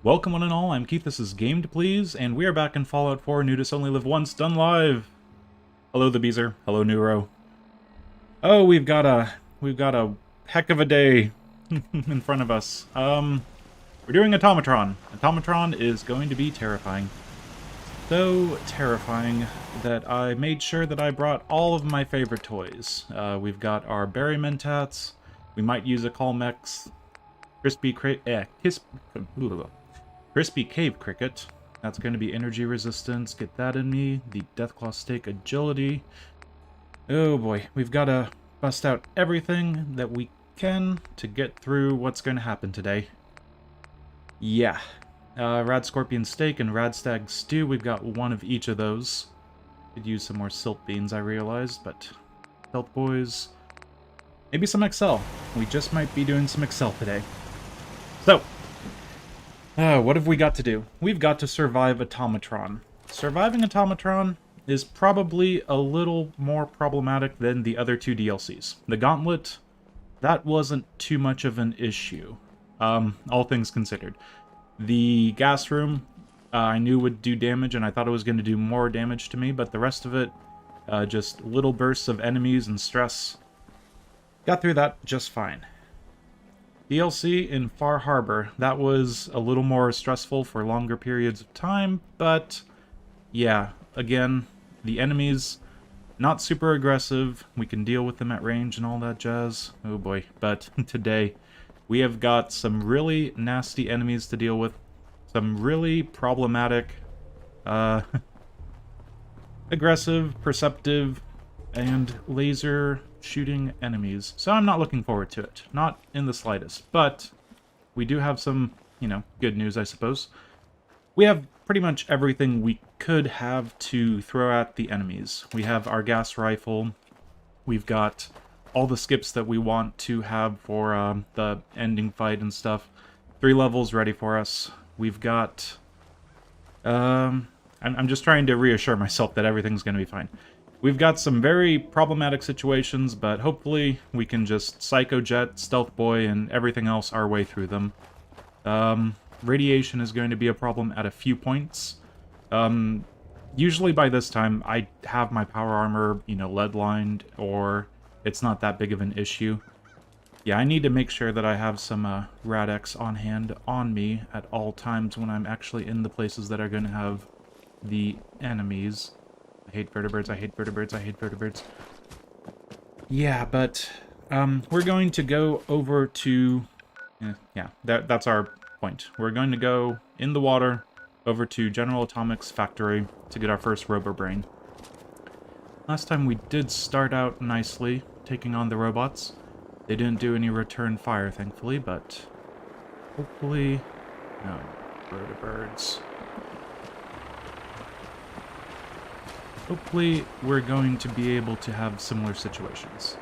Welcome one and all, I'm Keith, this is Game to Please, and we are back in Fallout 4, Nudists Only Live Once, done live! Hello the Beezer, hello Neuro. Oh, we've got a heck of a day in front of us. We're doing Automatron. Automatron is going to be terrifying. So terrifying that I made sure that I brought all of my favorite toys. We've got our Berry Mentats, we might use a Colmex, Crispy Cave Cricket. That's going to be energy resistance. Get that in me. The Deathclaw Steak Agility. Oh boy, we've got to bust out everything that we can to get through what's going to happen today. Yeah. Rad Scorpion Steak and Rad Stag Stew. We've got one of each of those. Could use some more Silt Beans, I realized, but Stealth Boys. Maybe some Excel. We just might be doing some Excel today. So, what have we got to do? We've got to survive Automatron. Surviving Automatron is probably a little more problematic than the other two DLCs. The Gauntlet, that wasn't too much of an issue, all things considered. The gas room, I knew would do damage, and I thought it was going to do more damage to me, but the rest of it, just little bursts of enemies and stress. Got through that just fine. DLC in Far Harbor, that was a little more stressful for longer periods of time, but yeah, again, the enemies, not super aggressive, we can deal with them at range and all that jazz. Oh boy, but today we have got some really nasty enemies to deal with, some really problematic, aggressive, perceptive, and laser shooting enemies. So I'm not looking forward to it. Not in the slightest. But we do have some, good news, I suppose. We have pretty much everything we could have to throw at the enemies. We have our gas rifle. We've got all the skips that we want to have for the ending fight and stuff. 3 levels ready for us. We've got... I'm just trying to reassure myself that everything's going to be fine. We've got some very problematic situations, but hopefully we can just Psycho Jet, Stealth Boy, and everything else our way through them. Radiation is going to be a problem at a few points. Usually by this time, I have my power armor, lead-lined, or it's not that big of an issue. Yeah, I need to make sure that I have some Rad-X on hand on me at all times when I'm actually in the places that are going to have the enemies. I hate vertebrates, I hate vertebrates, I hate vertebrates. Yeah, but we're going to go over to... yeah, that's our point. We're going to go in the water over to General Atomics Factory to get our first Robo-Brain. Last time we did start out nicely, taking on the robots. They didn't do any return fire, thankfully, but hopefully... No, vertebrates. Hopefully, we're going to be able to have similar situations.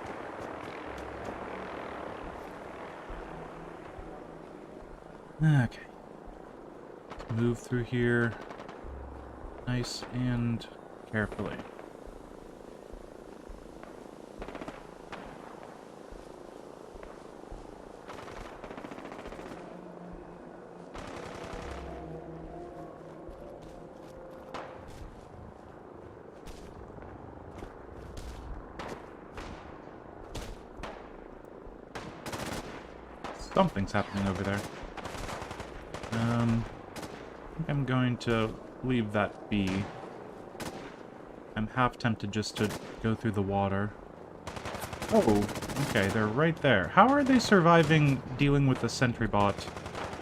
Okay. Move through here nice and carefully. Something's happening over there. I think I'm going to leave that be. I'm half tempted just to go through the water. Oh, okay, they're right there. How are they surviving dealing with the sentry bot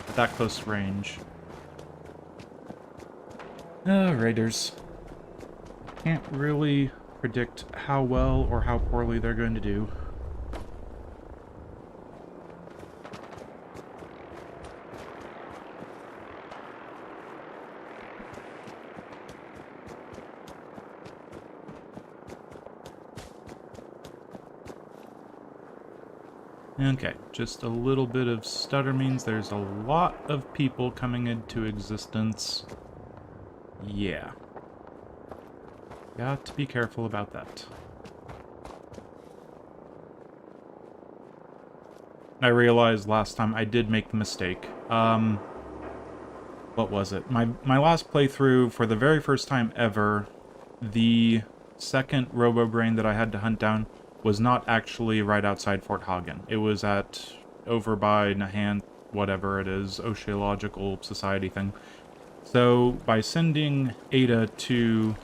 at that close range? Raiders. Can't really predict how well or how poorly they're going to do. Okay, just a little bit of stutter means there's a lot of people coming into existence. Yeah. Got to be careful about that. I realized last time I did make the mistake. what was it? My last playthrough, for the very first time ever, the second Robo-Brain that I had to hunt down was not actually right outside Fort Hagen. It was at over by Nahant, whatever it is, Oceological Society thing. So by sending Ada to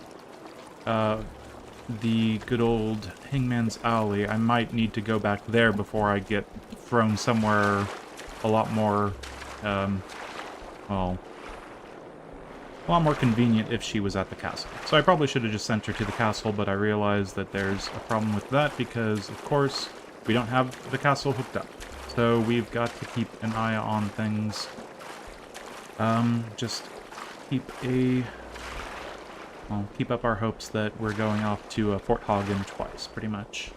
the good old Hangman's Alley, I might need to go back there before I get thrown somewhere a lot more, well, a lot more convenient if she was at the castle. So I probably should have just sent her to the castle, but I realized that there's a problem with that because, of course, we don't have the castle hooked up. So we've got to keep an eye on things. Just keep up our hopes that we're going off to Fort Hagen twice, pretty much.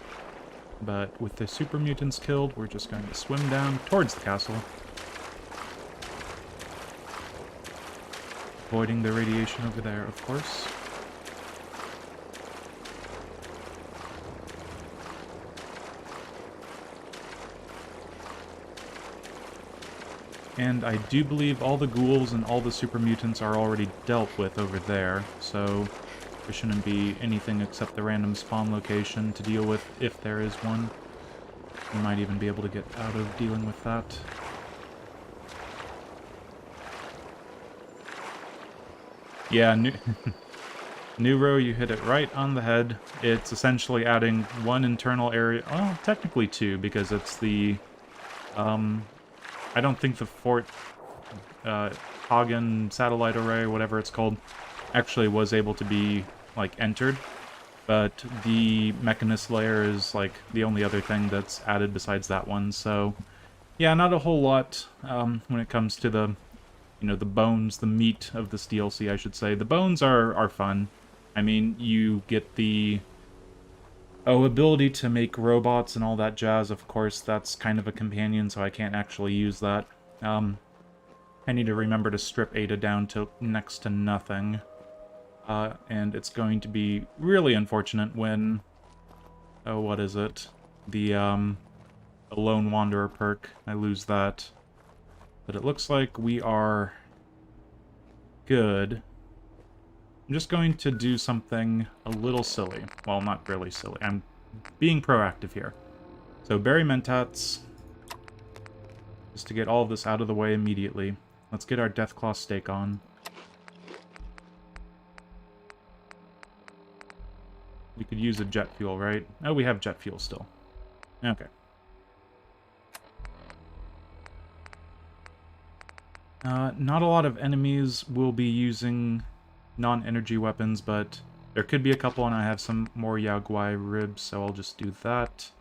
But with the super mutants killed, we're just going to swim down towards the castle. Avoiding the radiation over there, of course. And I do believe all the ghouls and all the super mutants are already dealt with over there, so there shouldn't be anything except the random spawn location to deal with if there is one. We might even be able to get out of dealing with that. Yeah, Neuro, you hit it right on the head. It's essentially adding one internal area, well, technically two, because it's the, I don't think the Fort Hagen satellite array, whatever it's called, actually was able to be, like, entered. But the Mechanist layer is, like, the only other thing that's added besides that one, so... Yeah, not a whole lot when it comes to the, you know, the bones, the meat of this DLC, I should say. The bones are fun. I mean, you get the... ability to make robots and all that jazz. Of course, that's kind of a companion, so I can't actually use that. I need to remember to strip Ada down to next to nothing. And it's going to be really unfortunate when... Oh, what is it? The Lone Wanderer perk. I lose that. But it looks like we are good. I'm just going to do something a little silly. Well, not really silly. I'm being proactive here. So, berry mentats. Just to get all of this out of the way immediately. Let's get our Deathclaw steak on. We could use a jet fuel, right? Oh, we have jet fuel still. Okay. Not a lot of enemies will be using non-energy weapons, but there could be a couple, and I have some more Yaguai ribs, so I'll just do that.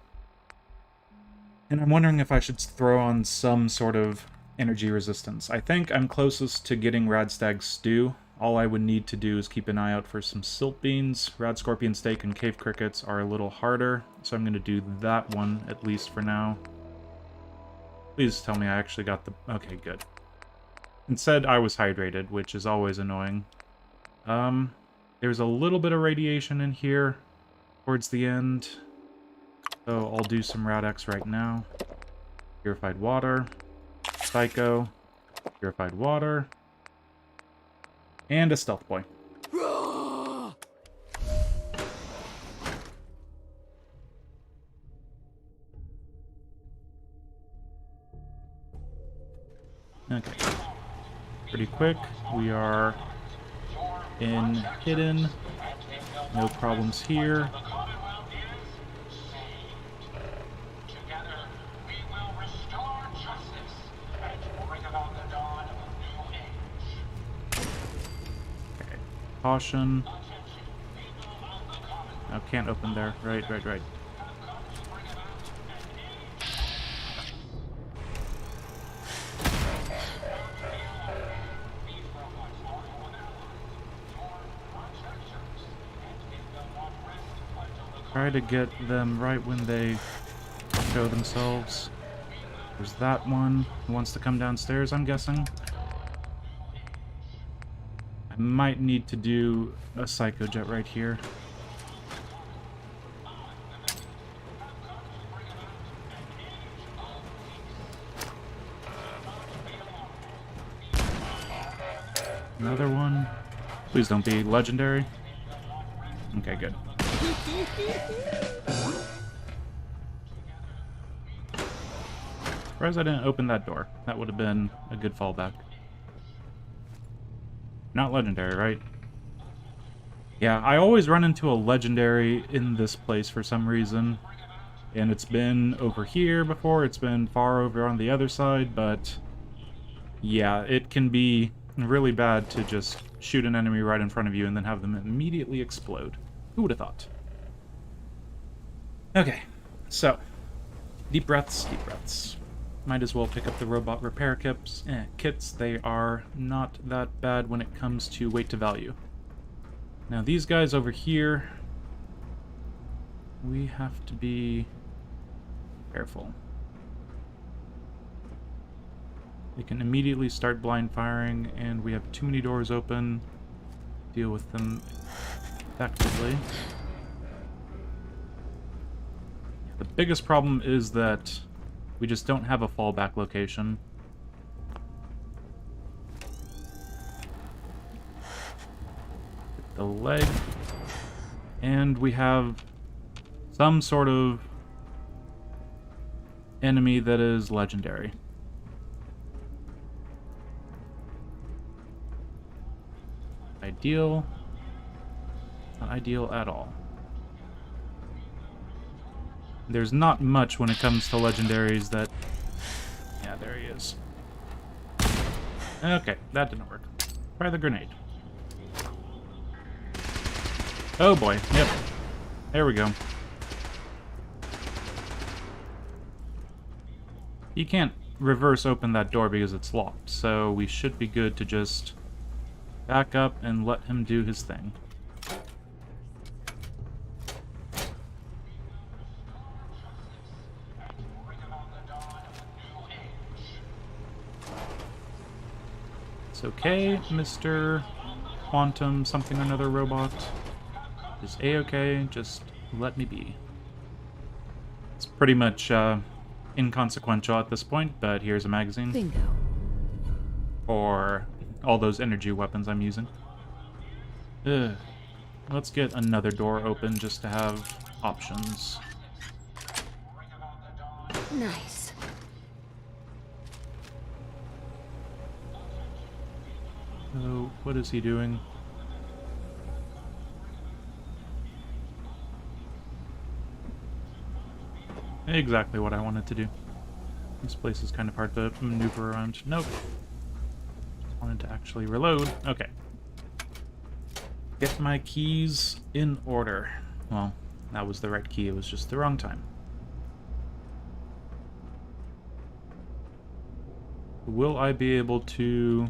And I'm wondering if I should throw on some sort of energy resistance. I think I'm closest to getting Radstag Stew. All I would need to do is keep an eye out for some silt beans. Rad Scorpion Steak and Cave Crickets are a little harder, so I'm going to do that one, at least for now. Please tell me I actually got the... Okay, good. Instead, I was hydrated, which is always annoying. There's a little bit of radiation in here towards the end. So I'll do some Rad-X right now. Purified water. Psycho. Purified water. And a stealth boy. Okay. Pretty quick. We are in hidden. No problems here. Okay. Caution. Oh, can't open there. Right. Try to get them right when they show themselves. There's that one who wants to come downstairs, I'm guessing. I might need to do a Psycho Jet right here. Another one. Please don't be legendary. Okay, good. Surprised I didn't open that door. That would have been a good fallback. Not legendary, right? Yeah, I always run into a legendary in this place for some reason. And it's been over here before, it's been far over on the other side, but yeah, it can be really bad to just shoot an enemy right in front of you and then have them immediately explode. Who would have thought? Okay, so, deep breaths, deep breaths. Might as well pick up the robot repair kits. They are not that bad when it comes to weight to value. Now these guys over here, we have to be careful. They can immediately start blind firing, and we have too many doors open. Deal with them effectively. The biggest problem is that we just don't have a fallback location. The leg. And we have some sort of enemy that is legendary. Ideal. Not ideal at all. There's not much when it comes to legendaries that... Yeah, there he is. Okay, that didn't work. Try the grenade. Oh boy, yep. There we go. You can't reverse open that door because it's locked, so we should be good to just back up and let him do his thing. It's okay, Mr. Quantum something or another robot. Is A-okay, just let me be. It's pretty much inconsequential at this point, but here's a magazine. Bingo. For all those energy weapons I'm using. Ugh. Let's get another door open just to have options. Nice. So, what is he doing? Exactly what I wanted to do. This place is kind of hard to maneuver around. Nope. Just wanted to actually reload. Okay. Get my keys in order. Well, that was the right key. It was just the wrong time. Will I be able to...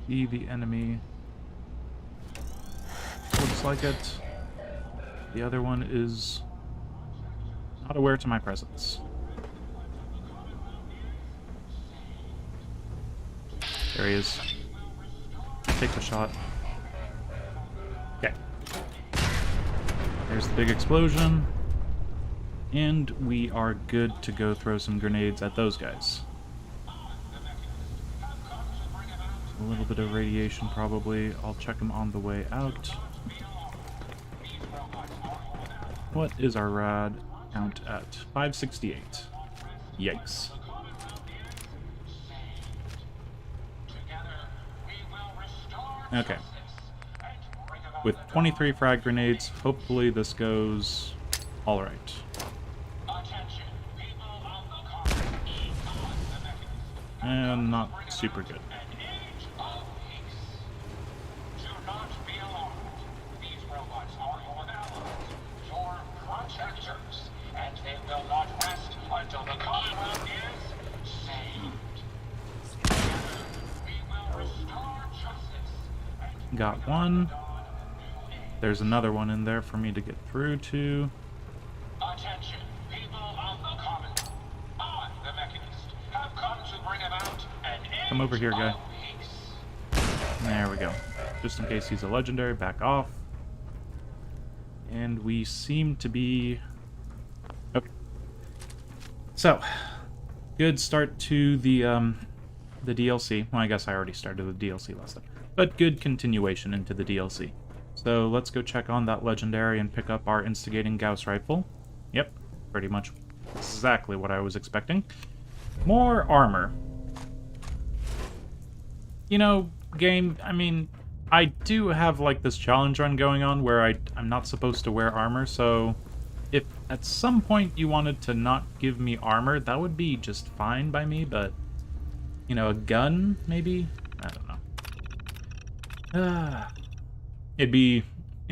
see the enemy? Looks like it. The other one is not aware to my presence. There he is. Take the shot. Okay. There's the big explosion. And we are good to go throw some grenades at those guys. A little bit of radiation probably. I'll check them on the way out. What is our rad count at? 568. Yikes. Okay. With 23 frag grenades, hopefully this goes alright. And not super good. And they will not rest until the Commonwealth is saved. Together, we will restore justice. Got one. There's another one in there for me to get through to. Attention, people of the Commonwealth. I, the Mechanist, have come to bring about an end Come over here, guy. of peace. There we go. Just in case he's a legendary, back off. And we seem to be... Okay. So, Good start to the DLC. Well, I guess I already started the DLC last time. But good continuation into the DLC. So let's go check on that legendary and pick up our instigating Gauss rifle. Yep, pretty much exactly what I was expecting. More armor. You know, game, I mean, I do have, like, this challenge run going on where I'm not supposed to wear armor, so if at some point you wanted to not give me armor, that would be just fine by me, but, you know, a gun, maybe? I don't know. It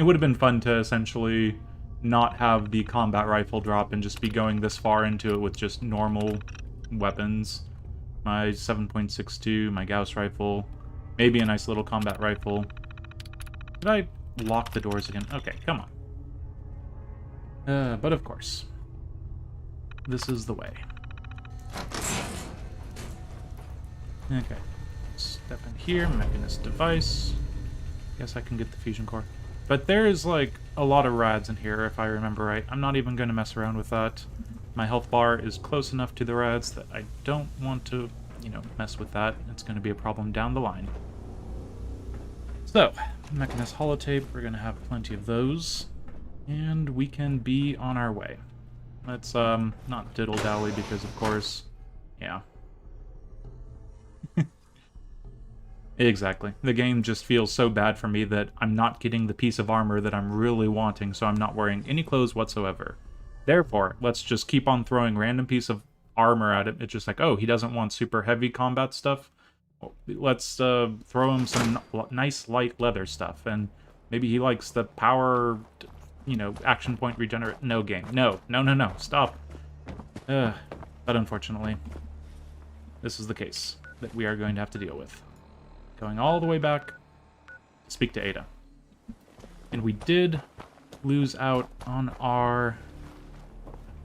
would have been fun to essentially not have the combat rifle drop and just be going this far into it with just normal weapons. My 7.62, my Gauss rifle, maybe a nice little combat rifle. Did I lock the doors again? Okay, come on. But of course, this is the way. Okay, step in here, mechanist device. Guess I can get the fusion core. But there is, like, a lot of rads in here, if I remember right. I'm not even going to mess around with that. My health bar is close enough to the rads that I don't want to, you know, mess with that. It's going to be a problem down the line. So, mechanist holotape, we're going to have plenty of those. And we can be on our way. Let's, not diddle-dally because, of course, yeah. Exactly. The game just feels so bad for me that I'm not getting the piece of armor that I'm really wanting, so I'm not wearing any clothes whatsoever. Therefore, let's just keep on throwing random piece of armor at it. It's just like, oh, he doesn't want super heavy combat stuff. Let's throw him some nice light leather stuff, and maybe he likes the power, you know, action point regenerate. No game. No, no, no, no. Stop. But unfortunately, this is the case that we are going to have to deal with. Going all the way back to speak to Ada. And we did lose out on our...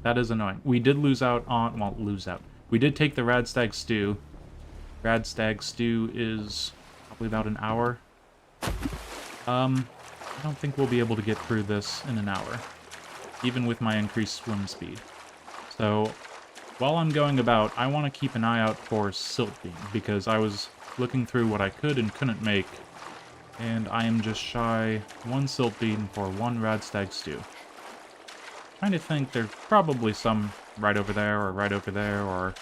That is annoying. We did lose out on... Well, lose out. We did take the Radstag Stew. Radstag Stew is probably about an hour. I don't think we'll be able to get through this in an hour, even with my increased swim speed. So, while I'm going about, I want to keep an eye out for Silt Beam, because I was looking through what I could and couldn't make, and I am just shy one Silt Beam for one Radstag Stew. Trying to think, there's probably some right over there, or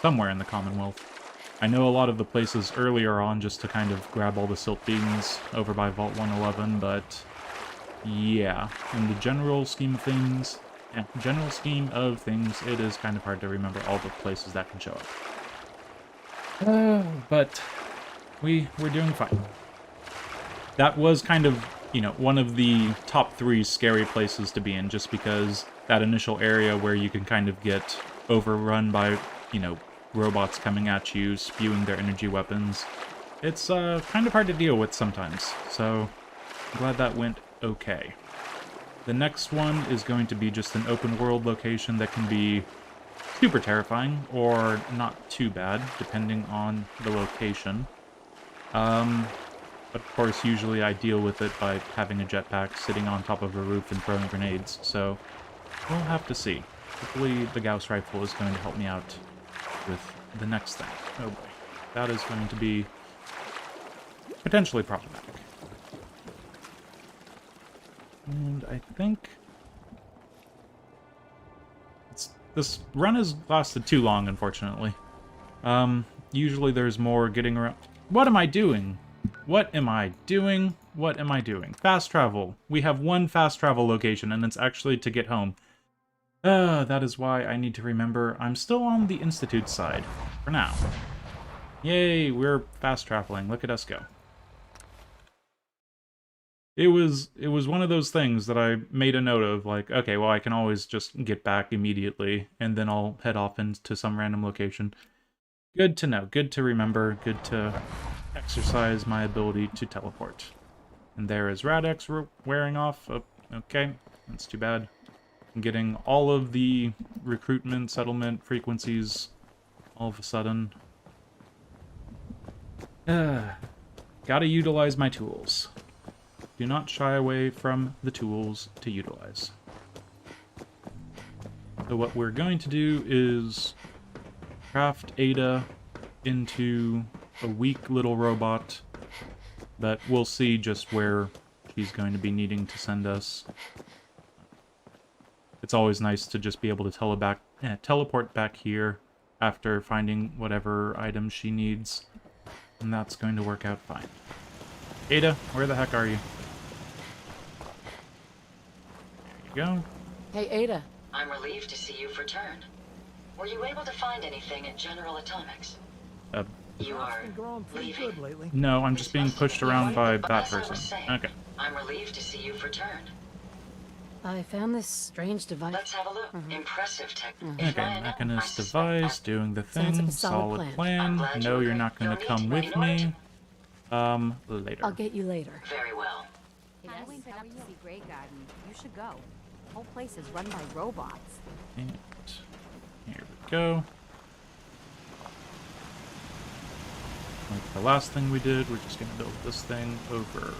somewhere in the Commonwealth. I know a lot of the places earlier on just to kind of grab all the Silt Beams over by Vault 111, but yeah, in the general scheme of things, it is kind of hard to remember all the places that can show up. But we're doing fine. That was kind of, you know, one of the top 3 scary places to be in, just because that initial area where you can kind of get overrun by, you know, robots coming at you, spewing their energy weapons. It's kind of hard to deal with sometimes, so I'm glad that went okay. The next one is going to be just an open world location that can be super terrifying, or not too bad, depending on the location. But of course, usually I deal with it by having a jetpack, sitting on top of a roof and throwing grenades, so we'll have to see. Hopefully the Gauss rifle is going to help me out with the next thing. Oh boy. That is going to be potentially problematic. And I think... This run has lasted too long, unfortunately. Usually there's more getting around... What am I doing? What am I doing? What am I doing? Fast travel. We have one fast travel location, and it's actually to get home. That is why I need to remember I'm still on the Institute side, for now. Yay, we're fast traveling. Look at us go. It was one of those things that I made a note of, like, okay, well, I can always just get back immediately, and then I'll head off into some random location. Good to know, good to remember, good to exercise my ability to teleport. And there is Radex wearing off. Oh, okay, that's too bad. I'm getting all of the recruitment, settlement frequencies all of a sudden. Gotta utilize my tools. Do not shy away from the tools to utilize. So what we're going to do is craft Ada into a weak little robot, but we'll see just where she's going to be needing to send us. It's always nice to just be able to teleport back here after finding whatever item she needs, and that's going to work out fine. Ada, where the heck are you? There you go. Hey, Ada. I'm relieved to see you've returned. Were you able to find anything at General Atomics? You are leaving? No, I'm just being pushed around by that As I was person. saying, Okay. I'm relieved to see you've returned. I found this strange device. Let's have a look. Impressive tech. Okay, Mechanist device, doing the Sounds like thing, a solid solid plan. I'm plan. glad No, you you're agree. not going You'll to need come to- with in order me. to- Later. I'll get you later. Very well. Hey, I went up to see Grey Garden. You should go. The whole place is run by robots. And here we go. Like the last thing we did, we're just going to build this thing over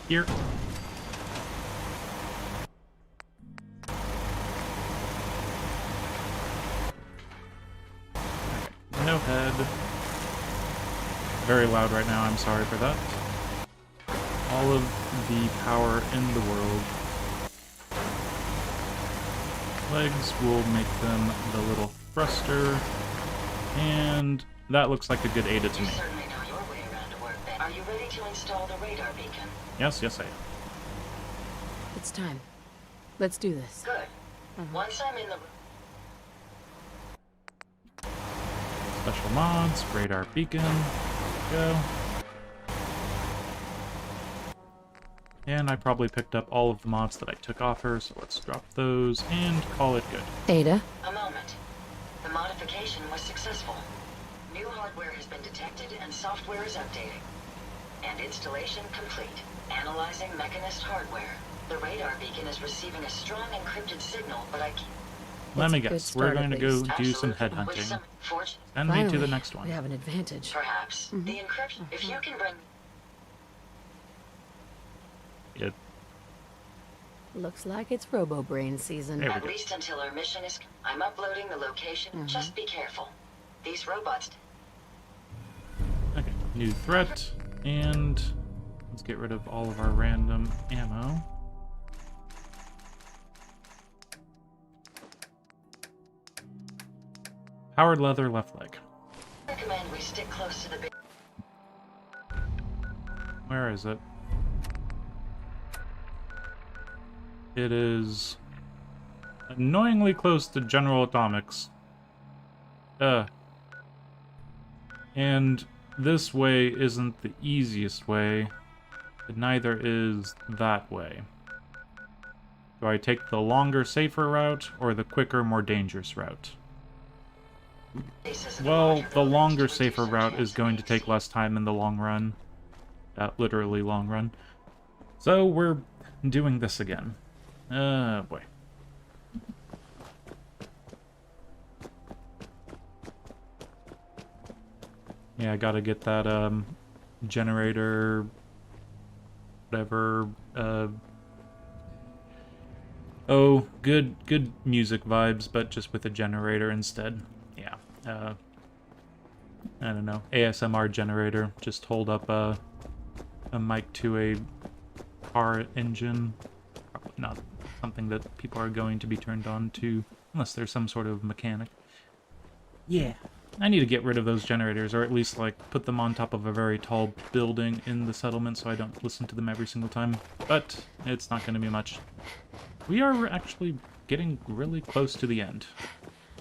here. Okay, no head. Very loud right now, I'm sorry for that. All of the power in the world. Legs will make them the little thruster, and that looks like a good Ada to You me. certainly know your way around a workbench. Are you ready to install the radar beacon? Yes, yes I am. It's time. Let's do this. Good. Once I'm in the Special mods, radar beacon, there we go. And I probably picked up all of the mods that I took off her, so let's drop those and call it good. Ada? A moment. The modification was successful. New hardware has been detected and software is updating. And installation complete. Analyzing Mechanist hardware. The radar beacon is receiving a strong encrypted signal, but I can't... Let It's me a good guess, we're start, going to at go least. do some Absolutely. With headhunting. some fortune, Send me to the Finally, next one. We have an advantage. perhaps. The encryption... If you can bring... It, Looks like it's Robo-Brain season. There we At go. least until our mission is... I'm uploading the location. Just be careful. These robots... okay, new threat, and let's get rid of all of our random ammo. Powered leather left leg. recommend we stick close to the big... Where is it? It is annoyingly close to General Atomics. And this way isn't the easiest way, but neither is that way. Do I take the longer, safer route, or the quicker, more dangerous route? faces of Well, larger the longer, buildings to safer reduce our route chance is of going to being take less time in the long run. Literally long run. So we're doing this again. Boy. Yeah, I gotta get that, generator... whatever, oh, good music vibes, but just with a generator instead. Yeah, I don't know, ASMR generator. Just hold up a mic to a car engine. Probably not something that people are going to be turned on to, unless there's some sort of mechanic. Yeah. I need to get rid of those generators, or at least, like, put them on top of a very tall building in the settlement so I don't listen to them every single time. But it's not going to be much. We are actually getting really close to the end.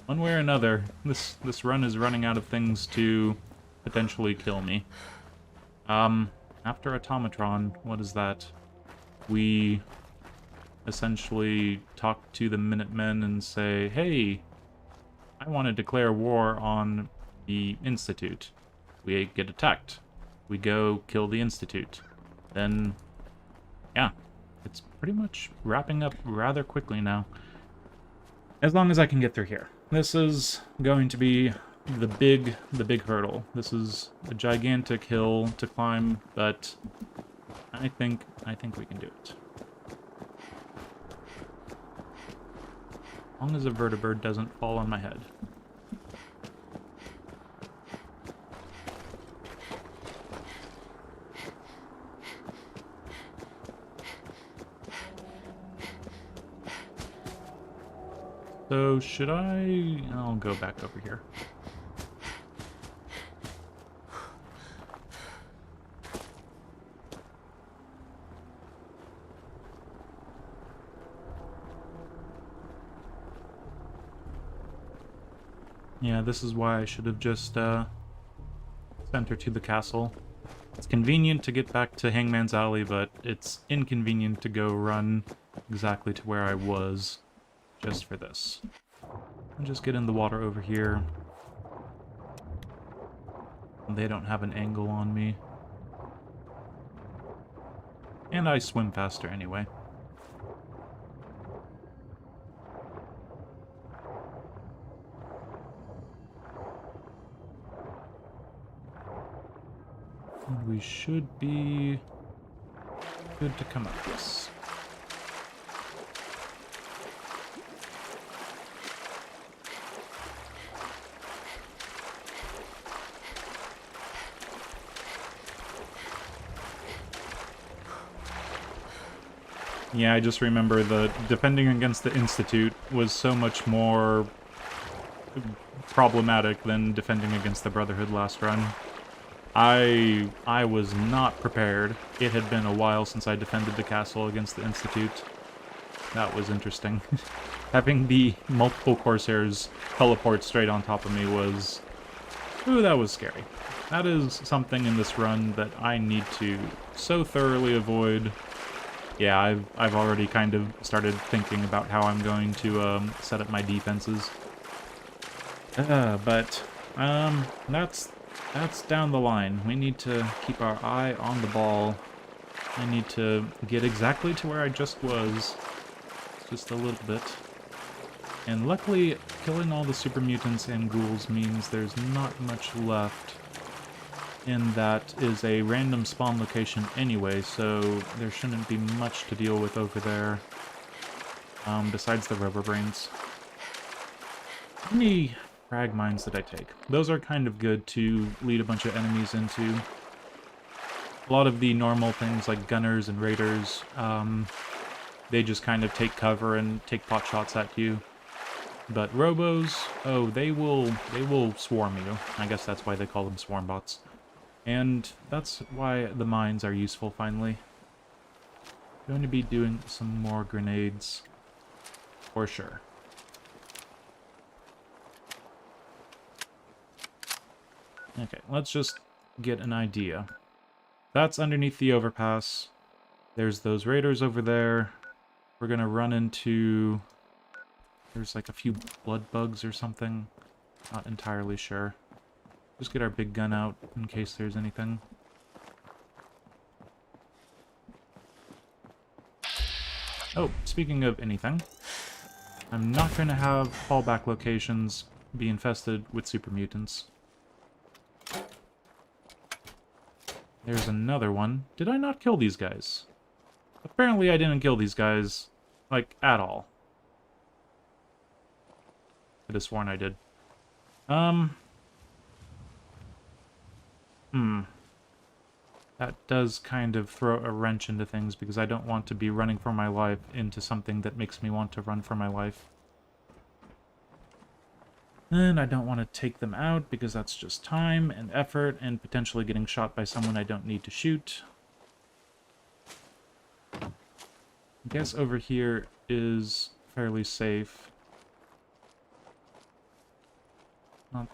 One way or another, this run is running out of things to potentially kill me. After Automatron, what is that? We essentially talk to the Minutemen and say, hey, I want to declare war on the Institute. We get attacked. We go kill the Institute. Then, yeah, it's pretty much wrapping up rather quickly now. As long as I can get through here. This is going to be the big hurdle. This is a gigantic hill to climb, but I think we can do it. As long as a vertibird doesn't fall on my head. So, should I... I'll go back over here. Yeah, this is why I should have just sent her to the castle. It's convenient to get back to Hangman's Alley, but it's inconvenient to go run exactly to where I was just for this. I'll just get in the water over here. They don't have an angle on me. And I swim faster anyway. And we should be good to come up this. Yeah, I just remember the defending against the Institute was so much more problematic than defending against the Brotherhood last run. I was not prepared. It had been a while since I defended the castle against the Institute. That was interesting. Having the multiple Corsairs teleport straight on top of me was... Ooh, that was scary. That is something in this run that I need to so thoroughly avoid. Yeah, I've already kind of started thinking about how I'm going to set up my defenses. That's down the line. We need to keep our eye on the ball. I need to get exactly to where I just was. Just a little bit. And luckily, killing all the super mutants and ghouls means there's not much left. And that is a random spawn location anyway, so there shouldn't be much to deal with over there. Besides the rubber brains. How many frag mines did I take? Those are kind of good to lead a bunch of enemies into. A lot of the normal things like gunners and raiders, they just kind of take cover and take pot shots at you. But robos, oh, they will swarm you. I guess that's why they call them swarm bots. And that's why the mines are useful, finally. Going to be doing some more grenades, for sure. Okay, let's just get an idea. That's underneath the overpass. There's those raiders over there. We're gonna run into... There's like a few blood bugs or something. Not entirely sure. Just get our big gun out in case there's anything. Oh, speaking of anything, I'm not going to have fallback locations be infested with super mutants. There's another one. Did I not kill these guys? Apparently I didn't kill these guys, like, at all. Could have sworn I did. That does kind of throw a wrench into things, because I don't want to be running for my life into something that makes me want to run for my life. And I don't want to take them out, because that's just time and effort, and potentially getting shot by someone I don't need to shoot. I guess over here is fairly safe. Not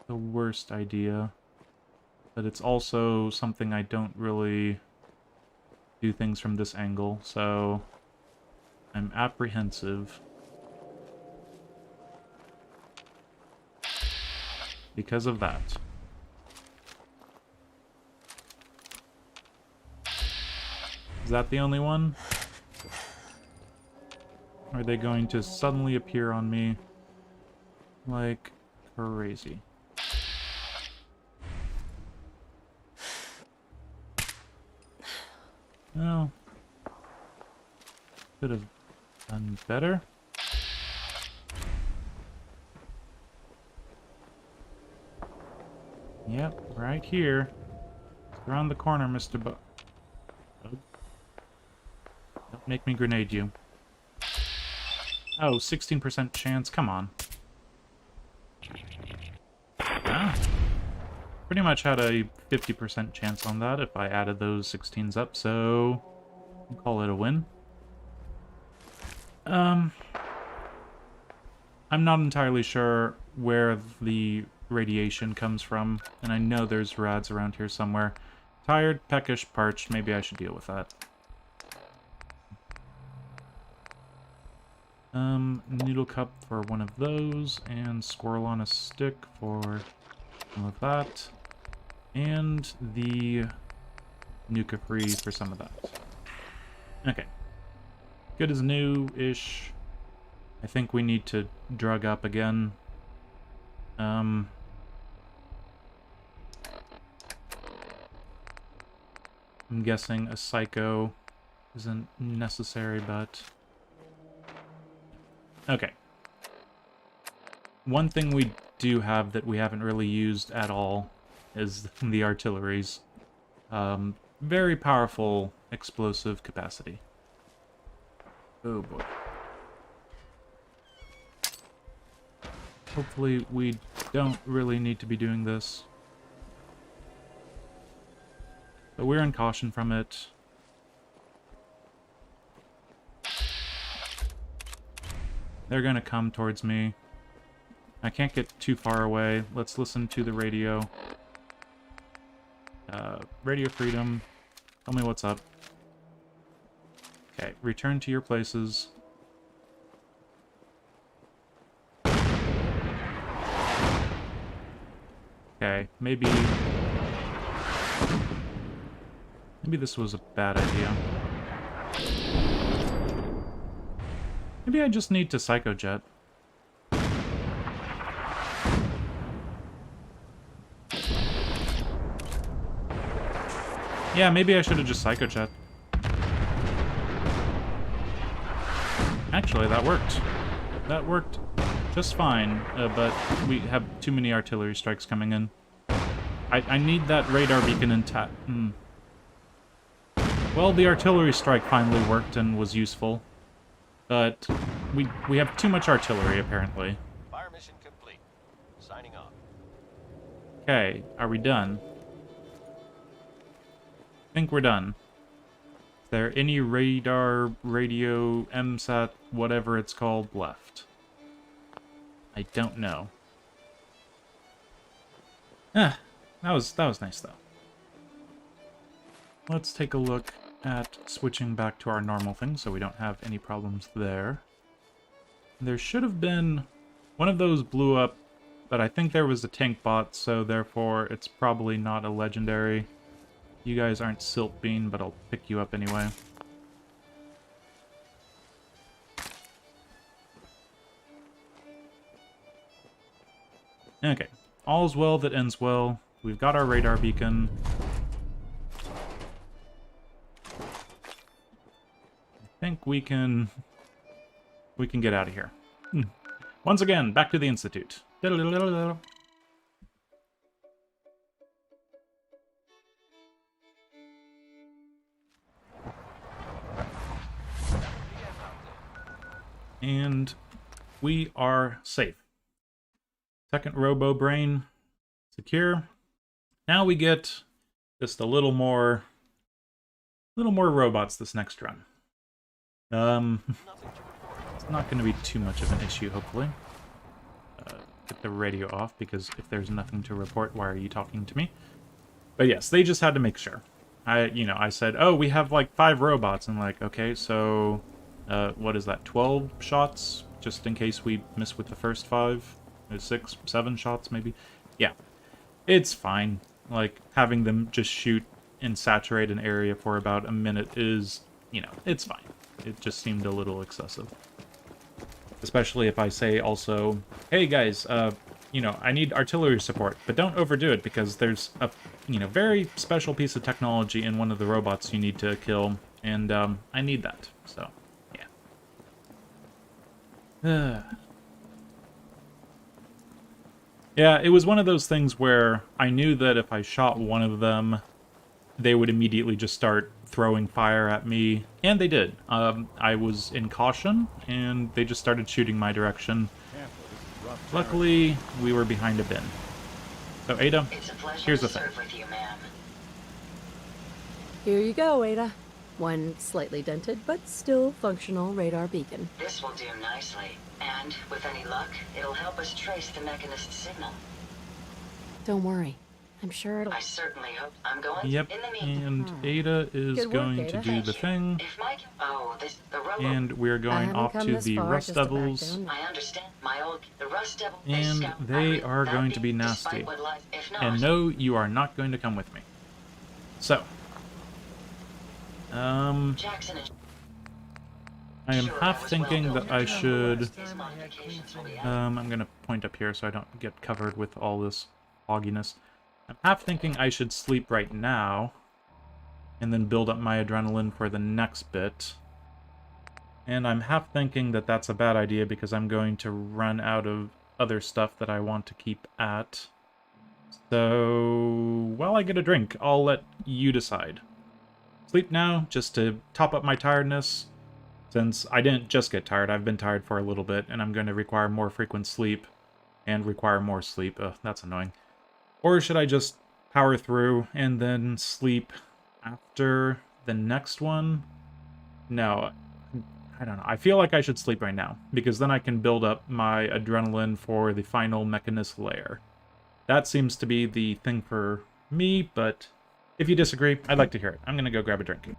the worst idea. But it's also something I don't really do things from this angle, so I'm apprehensive. Because of that. Is that the only one? Or are they going to suddenly appear on me like crazy? No. Could have done better. Yep, right here. Around the corner, Mr. Don't make me grenade you. Oh, 16% chance. Come on. Ah. Pretty much had a 50% chance on that if I added those 16s up, so I'll call it a win. I'm not entirely sure where the radiation comes from, and I know there's rads around here somewhere. Tired, peckish, parched. Maybe I should deal with that. Noodle cup for one of those, and squirrel on a stick for some of that, and the Nuka free for some of that. Okay. Good as new-ish. I think we need to drug up again. I'm guessing a psycho isn't necessary, but... Okay. One thing we do have that we haven't really used at all is the artillery's very powerful explosive capacity. Oh boy. Hopefully we don't really need to be doing this. But we're in caution from it. They're gonna come towards me. I can't get too far away. Let's listen to the radio. Radio freedom. Tell me what's up. Okay, return to your places. Okay, maybe this was a bad idea. Maybe I just need to psychojet. Yeah, maybe I should have just psychojet. Actually, that worked. That worked just fine, but we have too many artillery strikes coming in. I need that radar beacon intact. Well, the artillery strike finally worked and was useful. But we have too much artillery, apparently. Fire mission complete. Signing off. Okay, are we done? I think we're done. Is there any radar, radio, MSAT, whatever it's called, left? I don't know. Ah, that was nice, though. Let's take a look at switching back to our normal thing so we don't have any problems there. There should have been... One of those blew up, but I think there was a tank bot, so therefore it's probably not a legendary. You guys aren't Silt Bean, but I'll pick you up anyway. Okay. All's well that ends well. We've got our radar beacon. I think we can get out of here. Once again, back to the Institute. And we are safe. Second Robo Brain secure. Now we get just a little more robots this next run. It's not going to be too much of an issue, hopefully. Get the radio off, because if there's nothing to report, why are you talking to me? But yes, they just had to make sure. I said, oh, we have like 5 robots, and like, okay, so what is that, 12 shots, just in case we miss with the first 5? 6, 7 shots, maybe? Yeah, it's fine. Like, having them just shoot and saturate an area for about a minute is, it's fine. It just seemed a little excessive. Especially if I say also, hey guys, I need artillery support, but don't overdo it because there's a, very special piece of technology in one of the robots you need to kill, and I need that, so, yeah. Yeah, it was one of those things where I knew that if I shot one of them, they would immediately just start throwing fire at me, and they did. I was in caution, and they just started shooting my direction. Luckily, we were behind a bin. So Ada, It's a pleasure here's to the thing. serve with you, ma'am. Here you go, Ada. One slightly dented, but still functional radar beacon. This will do nicely. And, with any luck, it'll help us trace the Mechanist signal. Don't worry. I'm sure it'll... I certainly hope. I'm going Yep, in the meantime. and Ada is Good work, going to Ada. do Thank the you. thing, If Mike... Oh, the robo... and we're I going haven't off come to this the far Rust just to back Devils, down. I understand. My old... The Rust Devil... and scout. they I really- are that going to be despite nasty. what lies- If not... And no, you are not going to come with me. So, Jackson and... I am Sure, half that was thinking well that built. I should... These modifications will be out. I'm going to point up here so I don't get covered with all this fogginess. I'm half thinking I should sleep right now, and then build up my adrenaline for the next bit. And I'm half thinking that that's a bad idea because I'm going to run out of other stuff that I want to keep at. So, while I get a drink, I'll let you decide. Sleep now, just to top up my tiredness. Since I didn't just get tired, I've been tired for a little bit, and I'm going to require more frequent sleep, and require more sleep. Ugh, that's annoying. Or should I just power through, and then sleep after the next one? No, I don't know. I feel like I should sleep right now, because then I can build up my adrenaline for the final Mechanist layer. That seems to be the thing for me, but if you disagree, I'd like to hear it. I'm going to go grab a drink.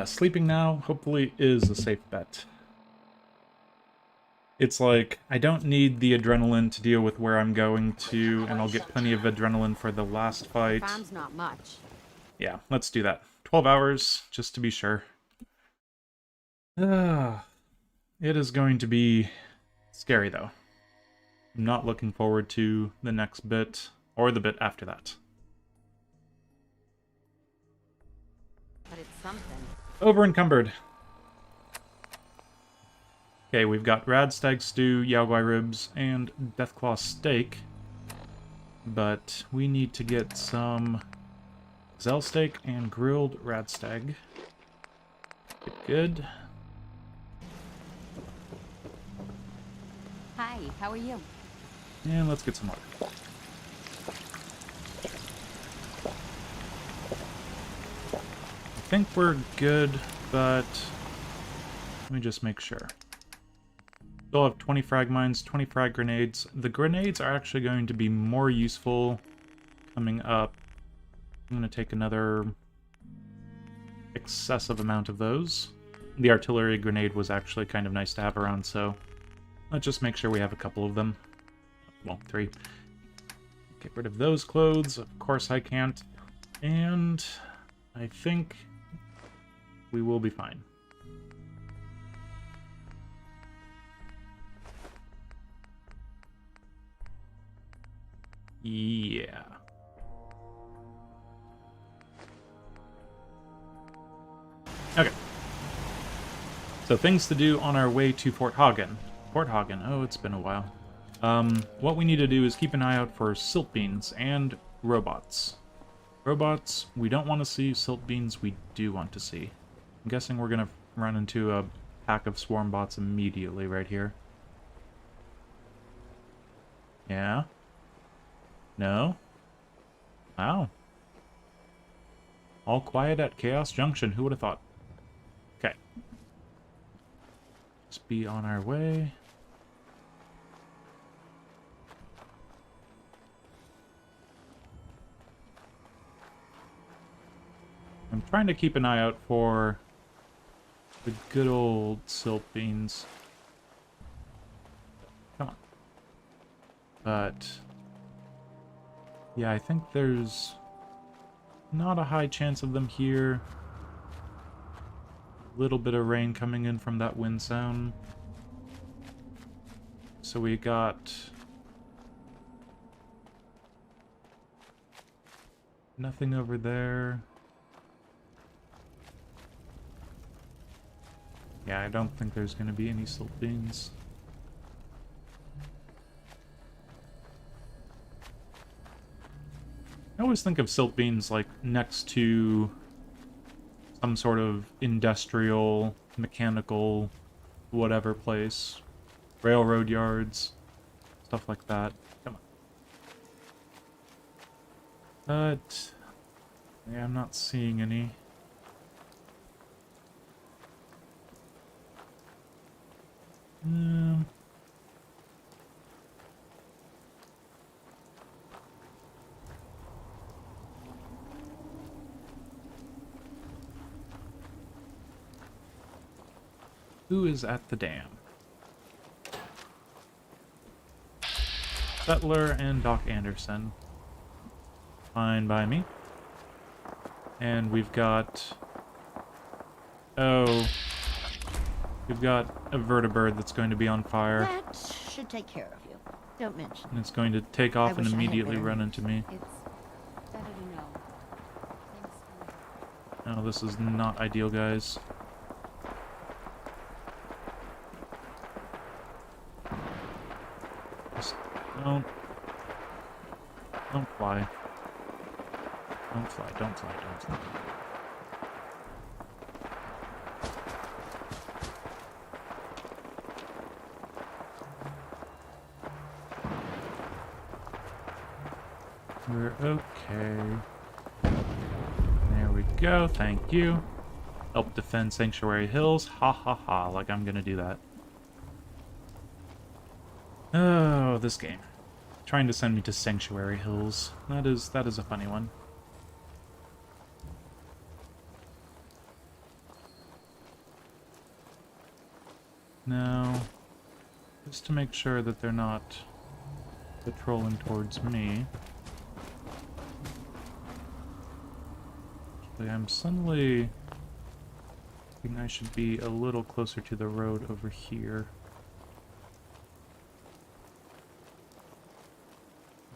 Sleeping now, hopefully, is a safe bet. It's like, I don't need the adrenaline to deal with where I'm going to, and I'll get plenty of adrenaline for the last fight. Farm's not much. Yeah, let's do that. 12 hours, just to be sure. It is going to be scary, though. I'm not looking forward to the next bit, or the bit after that. But it's something. Over encumbered. Okay, we've got Radstag Stew, Yaogwai Ribs, and Deathclaw Steak. But we need to get some Zell Steak and Grilled Radstag. Good. Hi, how are you? And let's get some water. I think we're good, but let me just make sure. Still have 20 frag mines, 20 frag grenades. The grenades are actually going to be more useful coming up. I'm going to take another excessive amount of those. The artillery grenade was actually kind of nice to have around, so let's just make sure we have a couple of them. Well, 3. Get rid of those clothes. Of course I can't. And I think we will be fine. Yeah. Okay. So things to do on our way to Fort Hagen. Fort Hagen, oh, it's been a while. What we need to do is keep an eye out for silt beans and robots. Robots, we don't want to see. Silt beans, we do want to see. I'm guessing we're going to run into a pack of swarm bots immediately right here. Yeah? No? Wow. All quiet at Chaos Junction. Who would have thought? Okay. Just be on our way. I'm trying to keep an eye out for the good old silt beans. Come on. But yeah, I think there's not a high chance of them here. A little bit of rain coming in from that wind sound. So we got nothing over there. Yeah, I don't think there's going to be any silt beans. I always think of silt beans like next to some sort of industrial, mechanical, whatever place. Railroad yards, stuff like that. Come on. But yeah, I'm not seeing any. Who is at the dam? Butler and Doc Anderson. Fine by me. And we've got... Oh. We've got a vertibird that's going to be on fire. That should take care of you. Don't mention. And it's going to take I off and wish I had immediately better run news. into me. It's better to know. Thanks for Oh, this is not ideal, guys. Just don't fly. Don't fly, don't fly, don't fly. We're okay. There we go, thank you. Help defend Sanctuary Hills. Ha ha ha, like I'm gonna do that. Oh, this game. Trying to send me to Sanctuary Hills. That is a funny one. Now, just to make sure that they're not patrolling towards me. Actually, I'm suddenly thinking I should be a little closer to the road over here.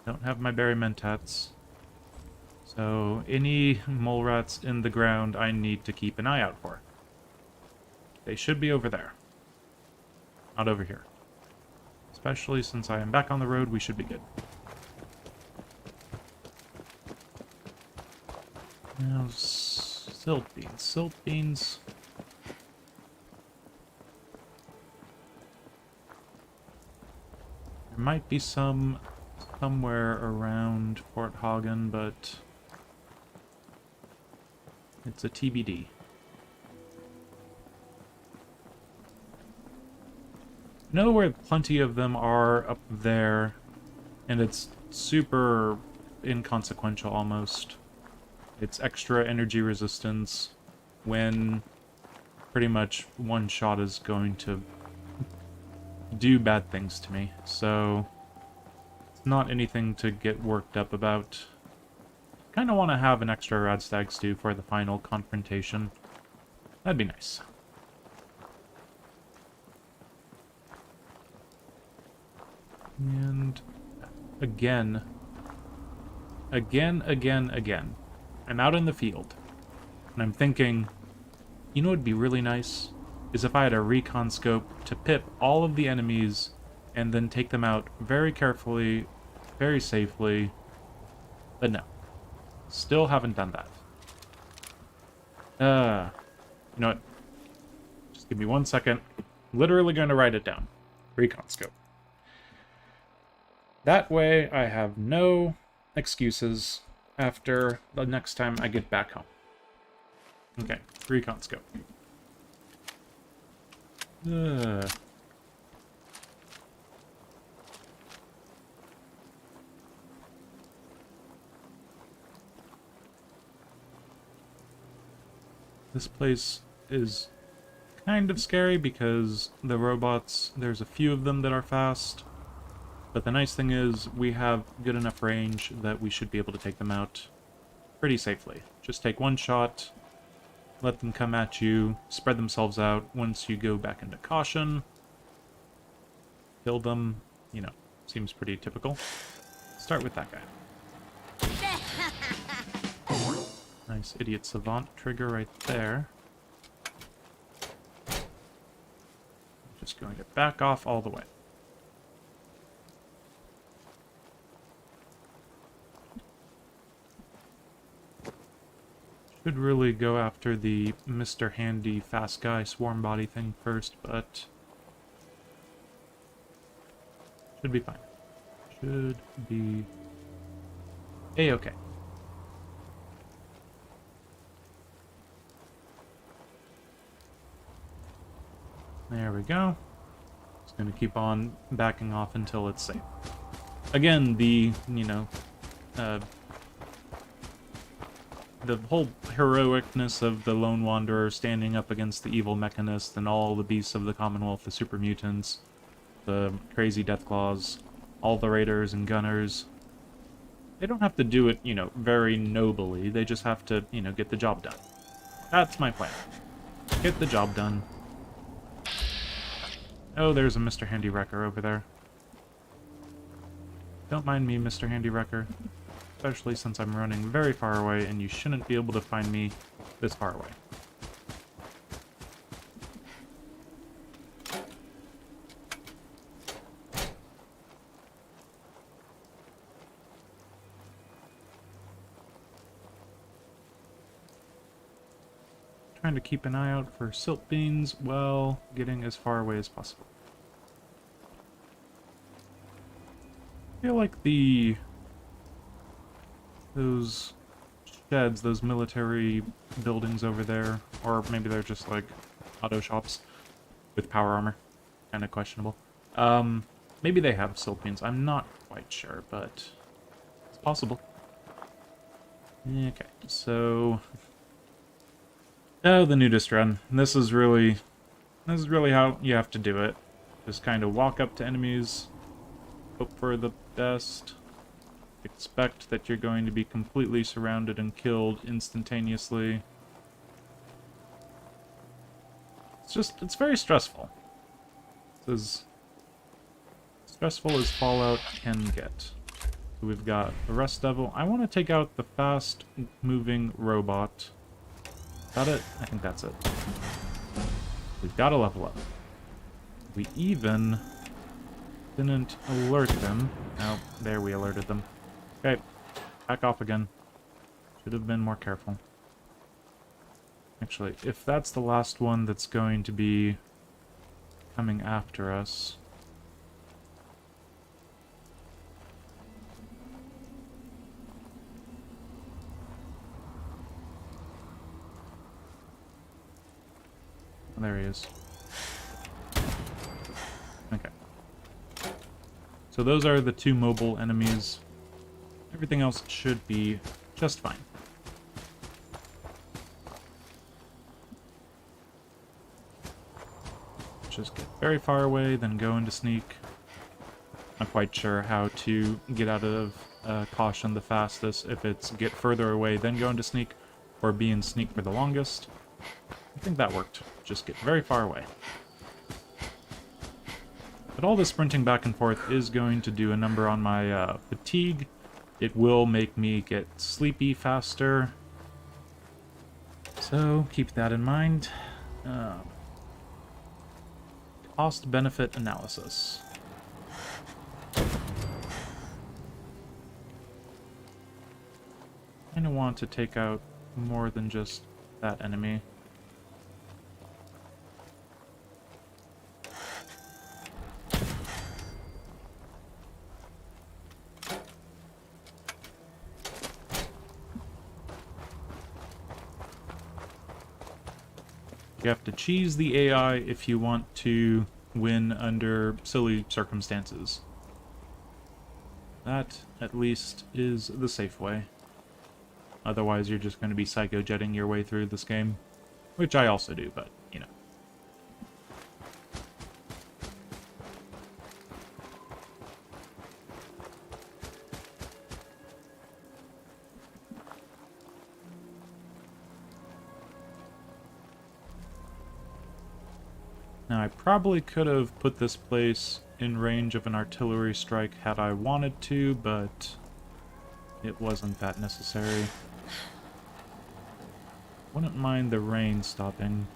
Don't have my berry mentats. So any mole rats in the ground I need to keep an eye out for. They should be over there. Not over here. Especially since I am back on the road, we should be good. Now, silt beans. Silt beans. There might be some somewhere around Fort Hagen, but it's a TBD. I know where plenty of them are up there, and it's super inconsequential almost. It's extra energy resistance when pretty much one shot is going to do bad things to me, so it's not anything to get worked up about. Kind of want to have an extra Radstag stew for the final confrontation. That'd be nice. And again, I'm out in the field, and I'm thinking, you know what would be really nice? Is if I had a recon scope to pip all of the enemies and then take them out very carefully, very safely, but no. Still haven't done that. You know what? Just give me 1 second. I'm literally going to write it down. Recon scope. That way I have no excuses after the next time I get back home. Okay, recon scope. This place is kind of scary because the robots, there's a few of them that are fast. But the nice thing is we have good enough range that we should be able to take them out pretty safely. Just take one shot, let them come at you, spread themselves out. Once you go back into caution, kill them, you know, seems pretty typical. Start with that guy. Nice idiot savant trigger right there. Just going to back off all the way. Should really go after the Mr. Handy fast guy swarm body thing first, but should be fine. Should be A-okay. There we go. Just gonna keep on backing off until it's safe. Again, the, you know, the whole heroicness of the Lone Wanderer standing up against the evil Mechanist and all the beasts of the Commonwealth, the super mutants, the crazy Deathclaws, all the raiders and gunners. They don't have to do it, you know, very nobly. They just have to, you know, get the job done. That's my plan. Get the job done. Oh, there's a Mr. Handy Wrecker over there. Don't mind me, Mr. Handy Wrecker. Especially since I'm running very far away and you shouldn't be able to find me this far away. Trying to keep an eye out for silt beans while getting as far away as possible. I feel like those sheds, those military buildings over there, or maybe they're just like auto shops with power armor. Kind of questionable. Maybe they have silt beans. I'm not quite sure, but it's possible. Okay, so oh, the nudist run. This is really how you have to do it. Just kind of walk up to enemies, hope for the best, expect that you're going to be completely surrounded and killed instantaneously. It's very stressful. It's as stressful as Fallout can get. So we've got the Rust Devil. I want to take out the fast-moving robot. Is that it? I think that's it. We've got to level up. We even didn't alert them. Oh, there we alerted them. Okay, back off again. Should have been more careful. Actually, if that's the last one that's going to be coming after us... There he is. Okay. So those are the two mobile enemies. Everything else should be just fine. Just get very far away, then go into sneak. Not quite sure how to get out of caution the fastest. If it's get further away, then go into sneak, or be in sneak for the longest. I think that worked. Just get very far away. But all the sprinting back and forth is going to do a number on my fatigue. It will make me get sleepy faster. So keep that in mind. Cost-benefit analysis. I kind of want to take out more than just that enemy. You have to cheese the AI if you want to win under silly circumstances. That, at least, is the safe way. Otherwise, you're just going to be psycho-jetting your way through this game. Which I also do, but, you know. Now, I probably could have put this place in range of an artillery strike had I wanted to, but it wasn't that necessary. Wouldn't mind the rain stopping.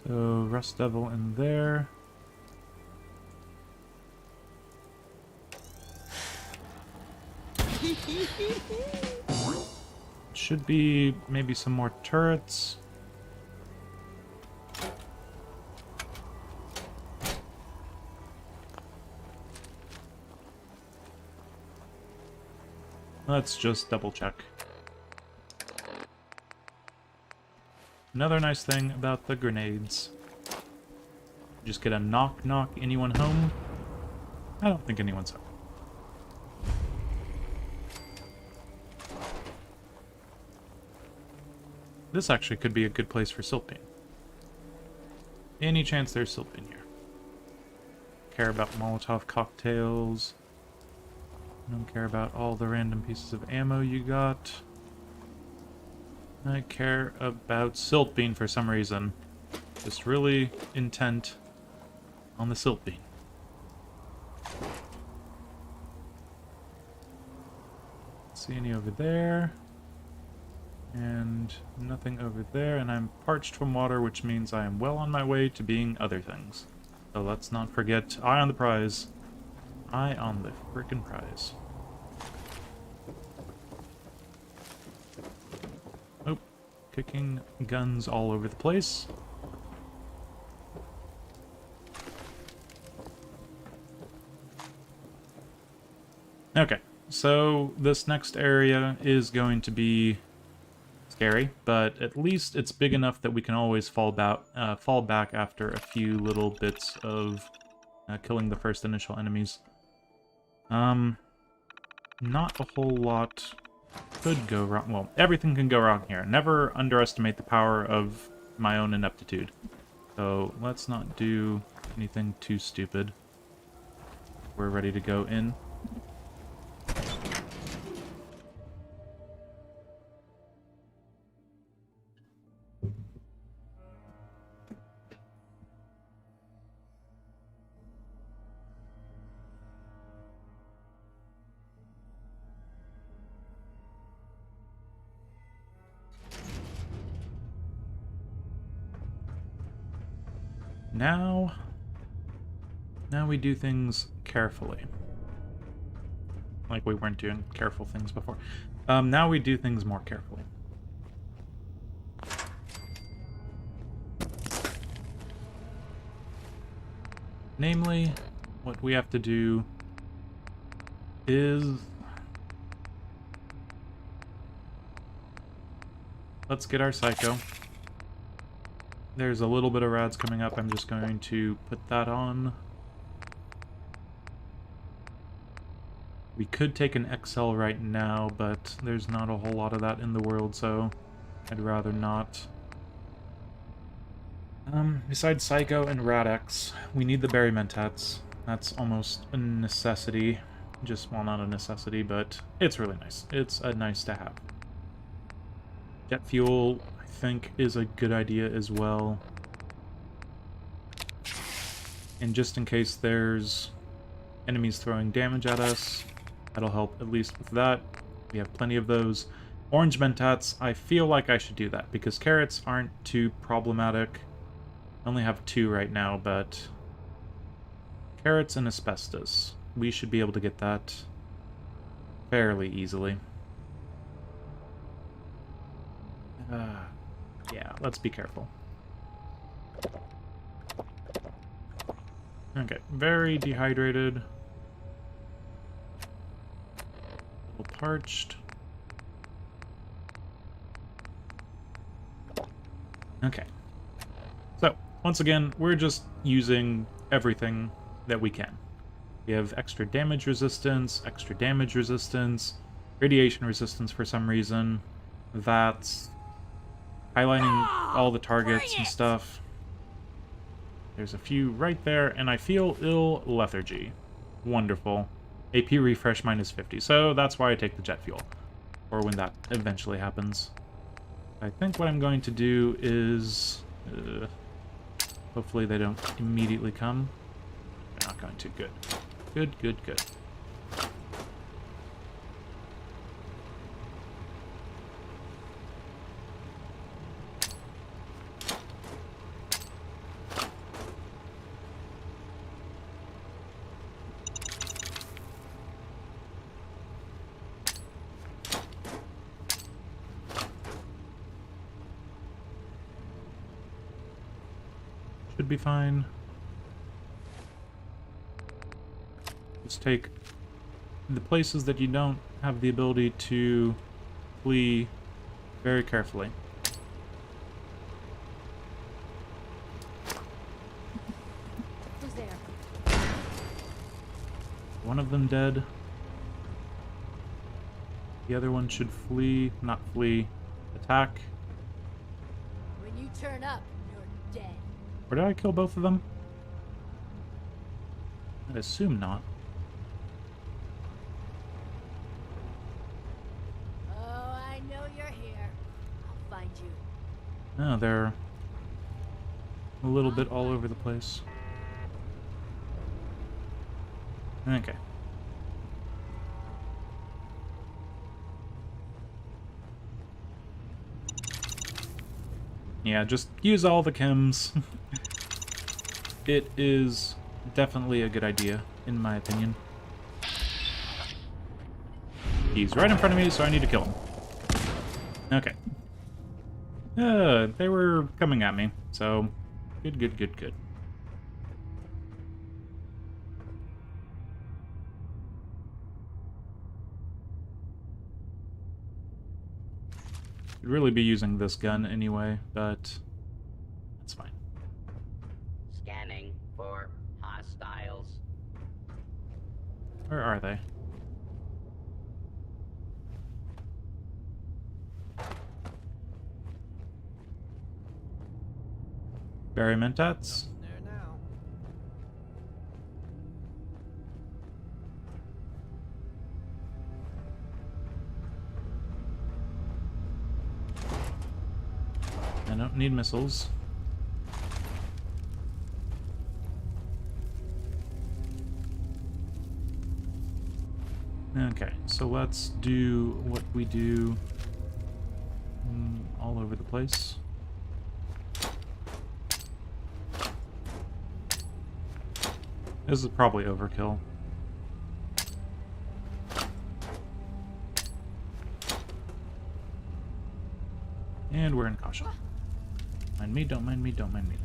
So, Rust Devil in there. Should be maybe some more turrets. Let's just double check. Another nice thing about the grenades. Just get a knock, anyone home? I don't think anyone's home. This actually could be a good place for Siltbean. Any chance there's Siltbean here. Care about Molotov cocktails. Don't care about all the random pieces of ammo you got. I care about Siltbean for some reason. Just really intent on the Siltbean. See any over there? And nothing over there, and I'm parched from water, which means I am well on my way to being other things. So let's not forget, eye on the prize. Eye on the frickin' prize. Oh, kicking guns all over the place. Okay, so this next area is going to be scary, but at least it's big enough that we can always fall back after a few little bits of killing the first initial enemies. Not a whole lot could go wrong. Well, everything can go wrong here. Never underestimate the power of my own ineptitude. So let's not do anything too stupid. We're ready to go in. Now we do things carefully. Like we weren't doing careful things before. Now we do things more carefully. Namely, what we have to do is... let's get our Psycho. There's a little bit of rads coming up. I'm just going to put that on. We could take an XL right now, but there's not a whole lot of that in the world, so I'd rather not. Besides Psycho and Rad-X, we need the Berry Mentats. That's almost a necessity. Just, well, not a necessity, but it's really nice. It's a nice to have. Jet fuel, I think, is a good idea as well. And just in case there's enemies throwing damage at us, that'll help at least with that. We have plenty of those. Orange Mentats, I feel like I should do that, because carrots aren't too problematic. I only have 2 right now, but... carrots and asbestos. We should be able to get that fairly easily. Yeah, let's be careful. Okay, very dehydrated. Little parched. Okay. So, once again, we're just using everything that we can. We have extra damage resistance, radiation resistance for some reason. That's highlighting all the targets and stuff. There's a few right there, and I feel ill lethargy. Wonderful. AP refresh minus 50, so that's why I take the jet fuel. Or when that eventually happens. I think what I'm going to do is... hopefully they don't immediately come. They're not going to. Good. Good, good, good. Should be fine. Just take the places that you don't have the ability to flee very carefully. Who's there? One of them dead. The other one should flee, not flee, attack. When you turn up, you're dead. Or did I kill both of them? I'd assume not. Oh, I know you're here. I'll find you. No, they're a little bit all over the place. Okay. Yeah, just use all the chems. It is definitely a good idea, in my opinion. He's right in front of me, so I need to kill him. Okay. They were coming at me, so good, good, good, good. Could really be using this gun anyway, but that's fine. Scanning for hostiles. Where are they? Berry mentats? There now. I don't need missiles. Okay, so let's do what we do all over the place. This is probably overkill. And we're in caution. Mind me, don't mind me, don't mind me.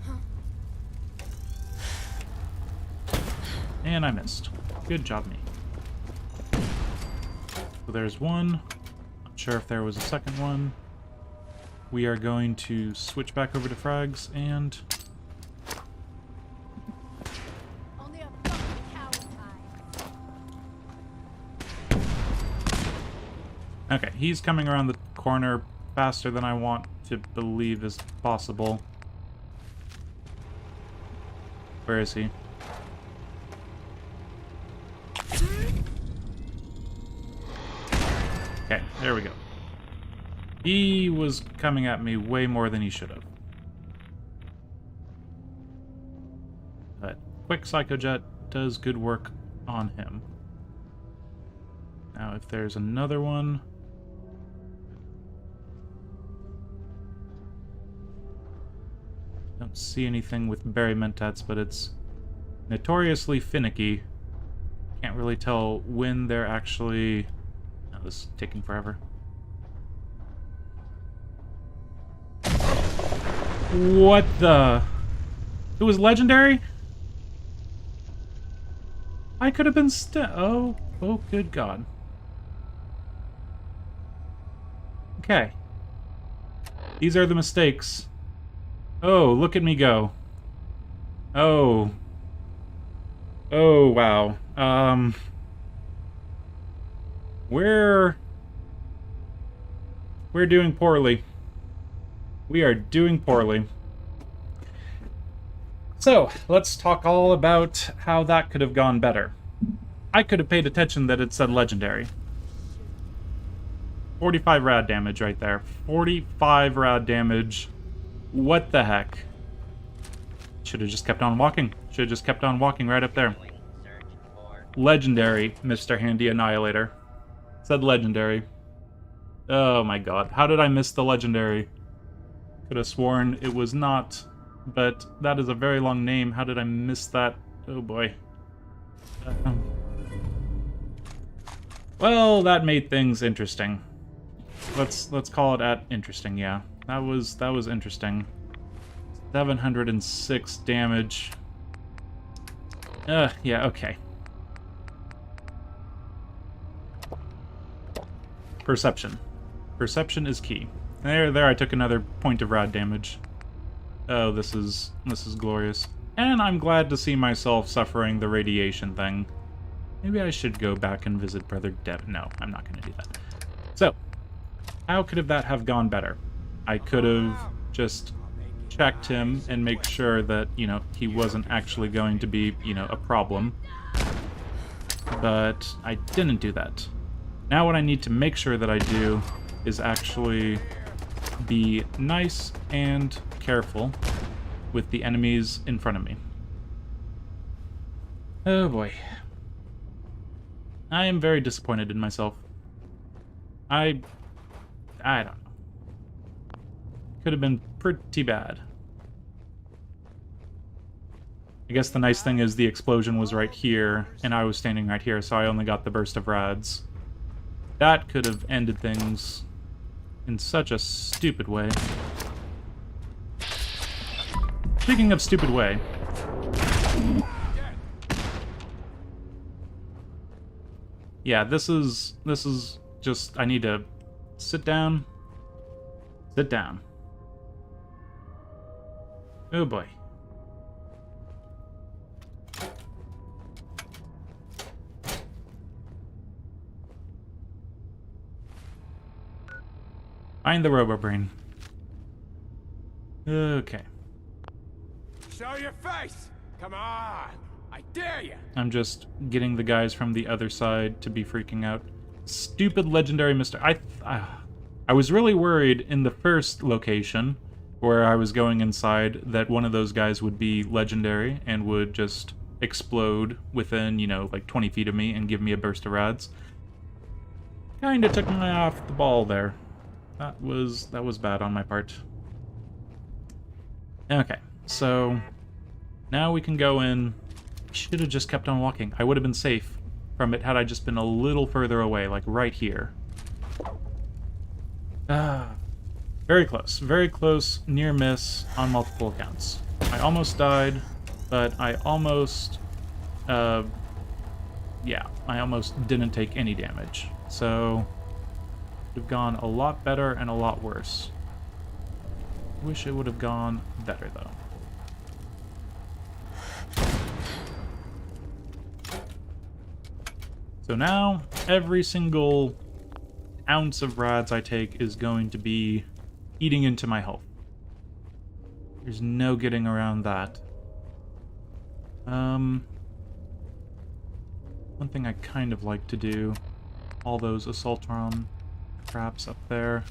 And I missed. Good job, me. So there's one. Not sure if there was a second one. We are going to switch back over to frags and... Only a fucking coward hides. Okay, he's coming around the corner faster than I want to believe is possible. Where is he? Okay, there we go. He was coming at me way more than he should have. But quick Psychojet does good work on him. Now if there's another one... Don't see anything with berry mentats, but it's notoriously finicky. Can't really tell when they're actually... Oh, this is taking forever. What the... It was legendary? I could have been oh, good God. Okay. These are the mistakes. Oh, look at me go. Oh. Oh, wow. We're doing poorly. We are doing poorly. So, let's talk all about how that could have gone better. I could have paid attention that it said legendary. 45 rad damage right there. 45 rad damage. What the heck? Should have just kept on walking. Should have just kept on walking right up there. Search for Legendary, Mr. Handy Annihilator. Said legendary. Oh my god. How did I miss the legendary? Could have sworn it was not, but that is a very long name. How did I miss that? Oh boy. Well, that made things interesting. Let's call it at interesting, yeah. That was interesting. 706 damage. Yeah, okay. Perception. Perception is key. There I took another point of rad damage. Oh, this is glorious. And I'm glad to see myself suffering the radiation thing. Maybe I should go back and visit Brother Deb. No, I'm not going to do that. So, how could that have gone better? I could have just checked him and make sure that, you know, he wasn't actually going to be, you know, a problem. But I didn't do that. Now what I need to make sure that I do is actually be nice and careful with the enemies in front of me. Oh boy. I am very disappointed in myself. I don't know. Could have been pretty bad. I guess the nice thing is the explosion was right here, and I was standing right here, so I only got the burst of rads. That could have ended things in such a stupid way. Speaking of stupid way... Yeah, this is just... I need to sit down. Sit down. Oh boy. Find the Robo-Brain. Okay. Show your face! Come on! I dare you! I'm just getting the guys from the other side to be freaking out. Stupid legendary Mr. I was really worried in the first location where I was going inside that one of those guys would be legendary and would just explode within, you know, like 20 feet of me and give me a burst of rads. Kinda took me off the ball there. That was bad on my part. Okay, so now we can go in. Should have just kept on walking. I would have been safe from it had I just been a little further away, like right here. Very close, near miss on multiple accounts. I almost died, but I almost, yeah, I almost didn't take any damage. So, it would have gone a lot better and a lot worse. Wish it would have gone better, though. So now, every single ounce of rads I take is going to be eating into my health. There's no getting around that. One thing I kind of like to do, all those Assaultron traps up there.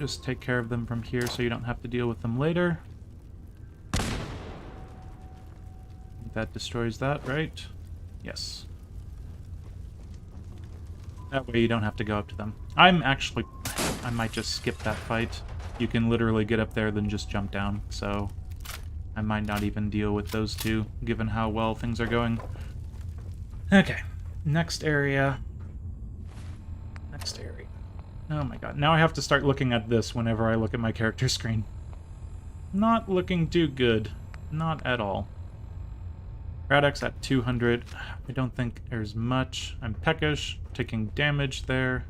Just take care of them from here so you don't have to deal with them later. That destroys that, right? Yes. That way you don't have to go up to them. I might just skip that fight. You can literally get up there, then just jump down, so I might not even deal with those two, given how well things are going. Okay, next area. Next area. Oh my god, now I have to start looking at this whenever I look at my character screen. Not looking too good. Not at all. Radix at 200. I don't think there's much. I'm peckish, taking damage there.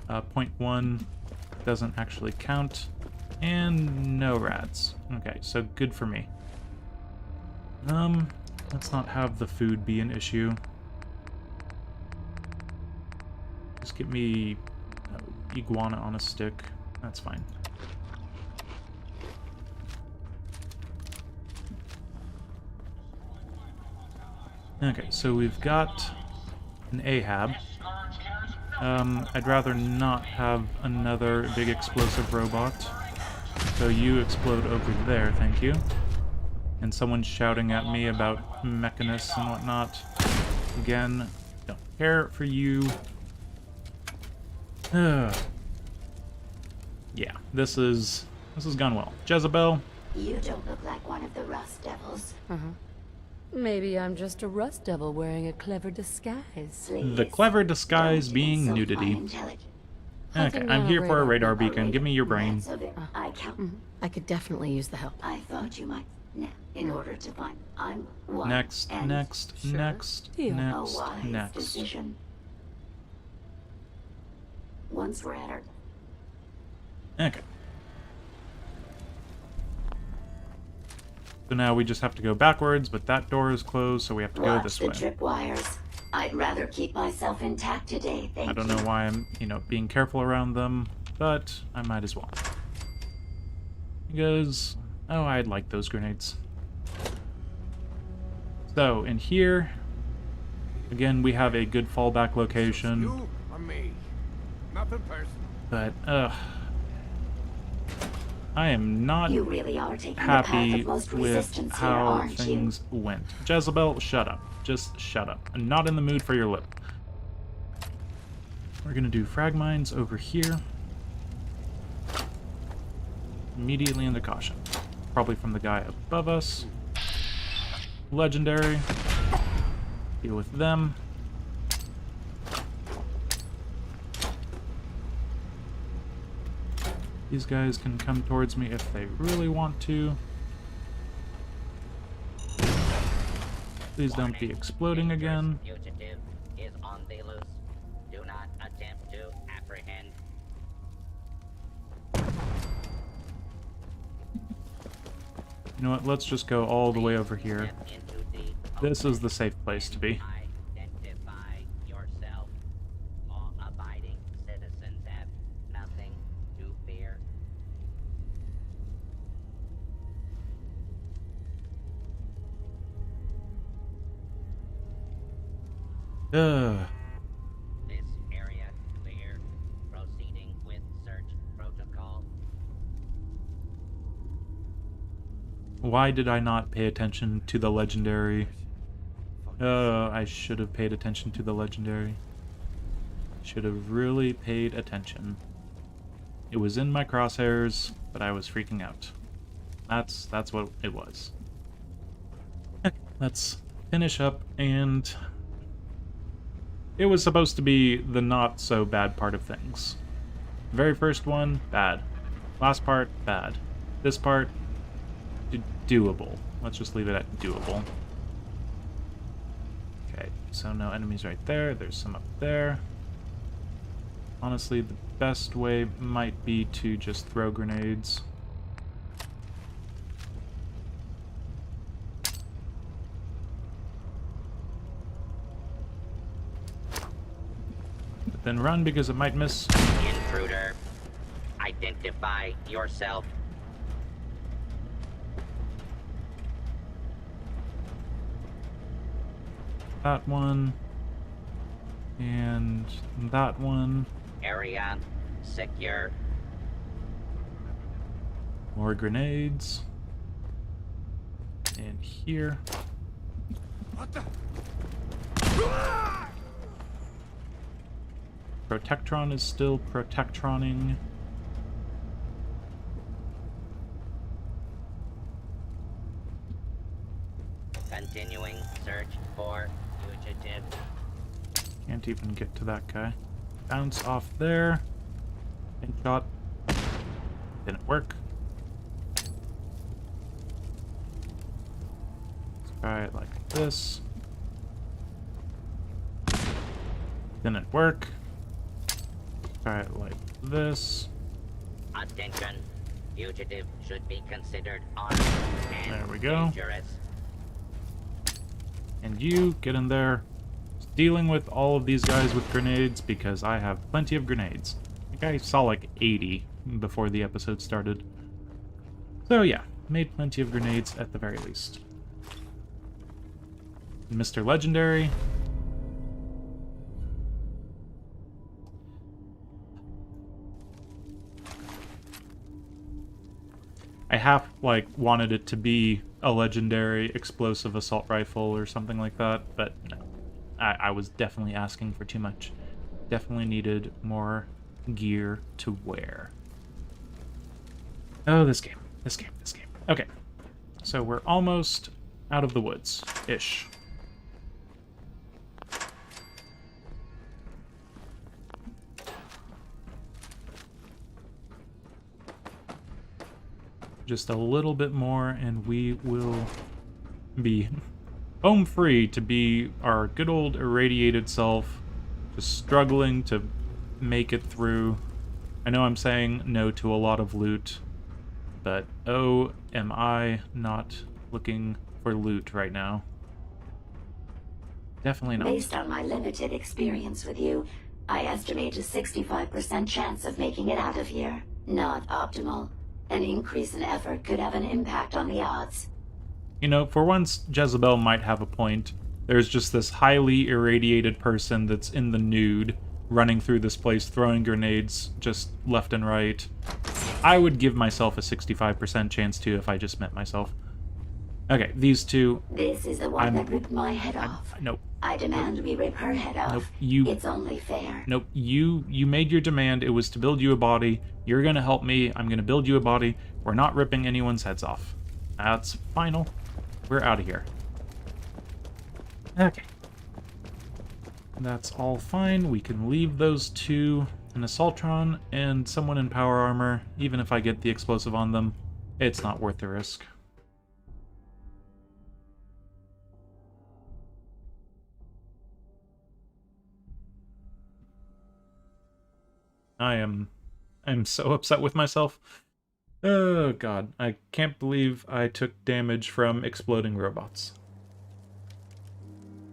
0.1 doesn't actually count. And no rats. Okay, so good for me. Let's not have the food be an issue. Just get me iguana on a stick. That's fine. Okay, so we've got an Ahab. I'd rather not have another big explosive robot. So you explode over there, thank you. And someone's shouting at me about mechanists and whatnot. Again, don't care for you. Yeah, this has gone well. Jezebel. You don't look like one of the Rust Devils. Maybe I'm just a rust devil wearing a clever disguise. The clever disguise being nudity. Okay, I'm here for a radar beacon. Give me your brain. I could definitely use the help. I thought you might. In order to find, I'm one. Next, and next, Sure. next, Deal. a next, wise next. decision. Once we're at our Okay. So now we just have to go backwards, but that door is closed, so we have to go watch this the way. tripwires. I'd rather keep myself intact today, thank you. I don't know why I'm, being careful around them, but I might as well. Because, oh, I'd like those grenades. So, in here, again, we have a good fallback location, You or me? Nothing personal. but, I am not You really are taking the happy path of most with resistance here, how aren't things went. Jezebel, shut up. Just shut up. I'm not in the mood for your lip. We're gonna do frag mines over here. Immediately into caution. Probably from the guy above us. Legendary. Deal with them. These guys can come towards me if they really want to. Please don't be exploding again. Fugitive is on the loose. Do not attempt to apprehend. You know what, let's just go all the way over here. Step into the This is the safe place to be. Identify yourself. Law-abiding citizens have nothing to fear. Ugh. This area clear. Proceeding with search protocol. Why did I not pay attention to the legendary? I should have paid attention to the legendary. Should have really paid attention. It was in my crosshairs, but I was freaking out. That's what it was. Okay, let's finish up, and it was supposed to be the not so bad part of things. Very first one, bad. Last part, bad. This part, doable. Let's just leave it at doable. Okay, so no enemies right there. There's some up there. Honestly, the best way might be to just throw grenades. But then run because it might miss. Intruder. Identify yourself. That one. And that one. Area secure. More grenades. And here. What the? Protectron is still protectroning. Continuing search for fugitive. Can't even get to that guy. Bounce off there. Pin shot. Didn't work. Try it like this. Didn't work. Try it like this. Attention. Fugitive should be considered armed and There we go. dangerous. And you, get in there. Dealing with all of these guys with grenades because I have plenty of grenades. I think I saw like 80 before the episode started. So yeah, made plenty of grenades at the very least. Mr. Legendary. I half, like, wanted it to be a legendary explosive assault rifle or something like that, but no. I was definitely asking for too much. Definitely needed more gear to wear. Oh, this game. This game. This game. Okay. So we're almost out of the woods-ish. Just a little bit more and we will be home free to be our good old irradiated self, just struggling to make it through. I know I'm saying no to a lot of loot, but oh, am I not looking for loot right now? Definitely not. Based on my limited experience with you, I estimate a 65% chance of making it out of here. Not optimal. An increase in effort could have an impact on the odds. You know, for once, Jezebel might have a point. There's just this highly irradiated person that's in the nude, running through this place, throwing grenades just left and right. I would give myself a 65% chance too if I just met myself. Okay, these two... This is the one that ripped my head off. Nope. I demand we rip her head off. Nope, you... It's only fair. Nope, you made your demand. It was to build you a body. You're gonna help me. I'm gonna build you a body. We're not ripping anyone's heads off. That's final. We're out of here. Okay. That's all fine. We can leave those two, an Assaultron and someone in power armor. Even if I get the explosive on them, it's not worth the risk. I'm so upset with myself. Oh god, I can't believe I took damage from exploding robots.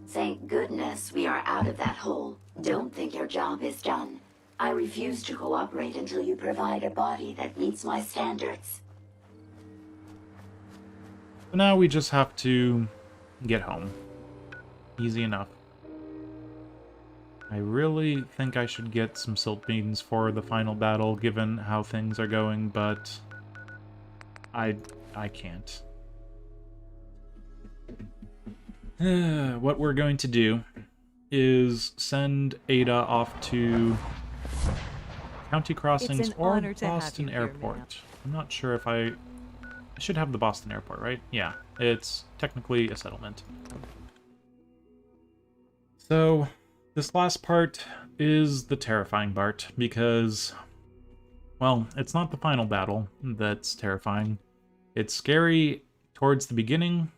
Thank goodness we are out of that hole. Don't think your job is done. I refuse to cooperate until you provide a body that meets my standards. So now we just have to get home. Easy enough. I really think I should get some silt beans for the final battle, given how things are going, but I can't. What we're going to do is send Ada off to County Crossings or Boston Airport. I'm not sure if I should have the Boston Airport, right? Yeah, it's technically a settlement. So this last part is the terrifying part, because, well, it's not the final battle that's terrifying. It's scary towards the beginning,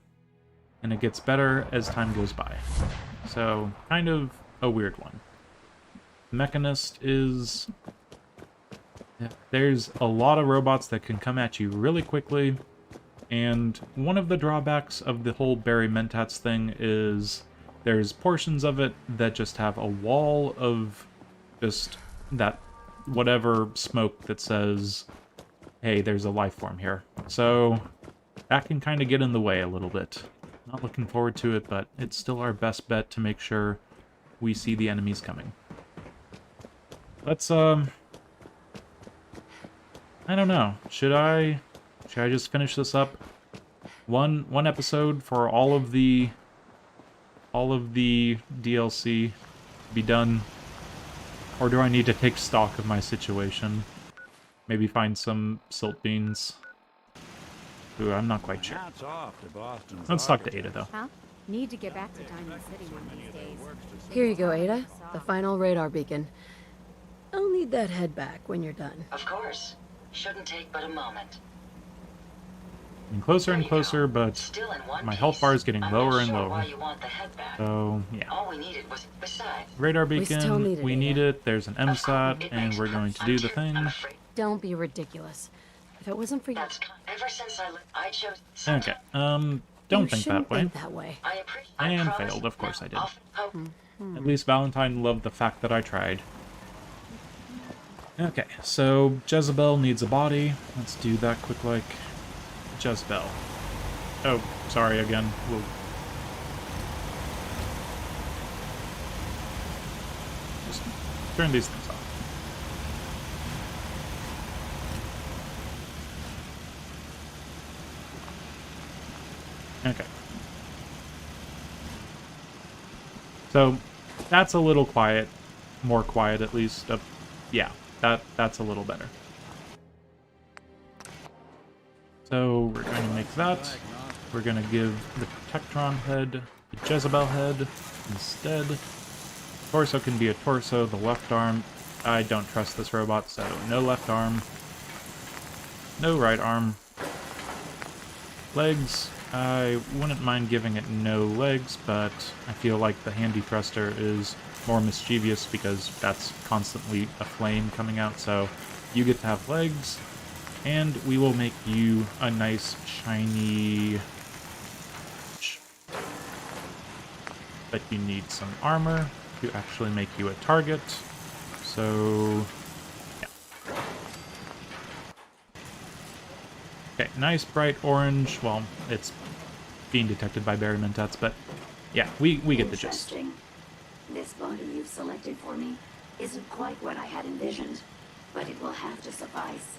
and it gets better as time goes by. So, kind of a weird one. Mechanist is... There's a lot of robots that can come at you really quickly, and one of the drawbacks of the whole Barry Mentats thing is there's portions of it that just have a wall of just that whatever smoke that says, hey, there's a life form here. So that can kind of get in the way a little bit. Not looking forward to it, but it's still our best bet to make sure we see the enemies coming. Let's, I don't know. Should I just finish this up? One episode for all of the DLC be done? Or do I need to take stock of my situation? Maybe find some silt beans. Ooh, I'm not quite sure. Let's talk to Ada, though. Huh? Need to get back to Diamond City one of these days. Here you go, Ada. The final radar beacon. I'll need that head back when you're done. Of course. Shouldn't take but a moment. Getting closer and closer, but Still in one my health piece. bar is getting I'm lower not and sure lower. why you want the head back. So, yeah. All we needed was besides. Radar We still beacon, need it, we need Ada. it. There's an MSAT, and we're going to do the thing. Don't be ridiculous. If it wasn't for you, Ever since I chose. Okay, don't you think shouldn't that way. think that way. And failed, of course I did. At least Valentine loved the fact that I tried. Okay, so Jezebel needs a body. Let's do that quick like. Jezebel. Oh, sorry again. We'll... Just turn these things off. Okay. So, that's a little quiet. More quiet, at least. Yeah, that's a little better. So, we're going to make that. We're going to give the Protectron head the Jezebel head instead. Torso can be a torso, the left arm. I don't trust this robot, so no left arm. No right arm. Legs. I wouldn't mind giving it no legs, but I feel like the handy thruster is more mischievous because that's constantly a flame coming out, so you get to have legs, and we will make you a nice shiny... But you need some armor to actually make you a target, so... yeah. Okay, nice bright orange. Well, it's being detected by Barry Mentats, but yeah, we get the gist. Interesting. This body you've selected for me isn't quite what I had envisioned, but it will have to suffice.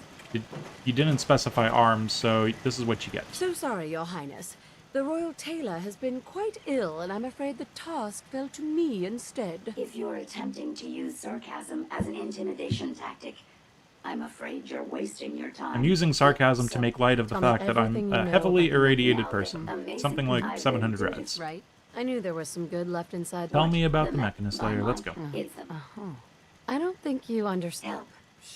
You didn't specify arms, so this is what you get. So sorry, Your Highness. The Royal Tailor has been quite ill, and I'm afraid the task fell to me instead. If you're attempting to use sarcasm as an intimidation tactic, I'm afraid you're wasting your time. I'm using sarcasm to make light of the Tell me fact that I'm everything a you know heavily about irradiated the person. algorithm. Something like 700 reds. Right? I knew there was some good left inside. Tell the- me about the Mechanist layer. Let's go. It's a I don't think you understand. help.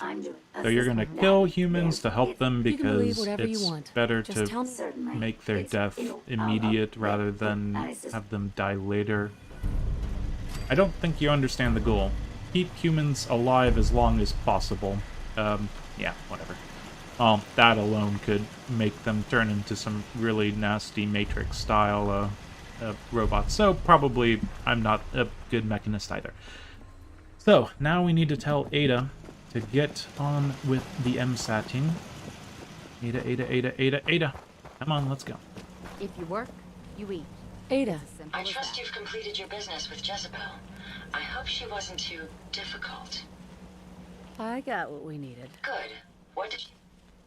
I'm doing. So you're gonna kill humans to help them You can believe because whatever you it's want. better Just to tell me. Certainly. make their It's- death it'll- immediate rather than have them die later. I don't think you understand the goal. Keep humans alive as long as possible. Yeah, whatever. That alone could make them turn into some really nasty Matrix-style robots. So probably I'm not a good mechanist either. So now we need to tell Ada to get on with the MSATing. Ada. Come on, let's go. If you work, you eat. Ada, As simple I as trust that. you've completed your business with Jezebel. I hope she wasn't too difficult. I got what we needed. Good. What did you...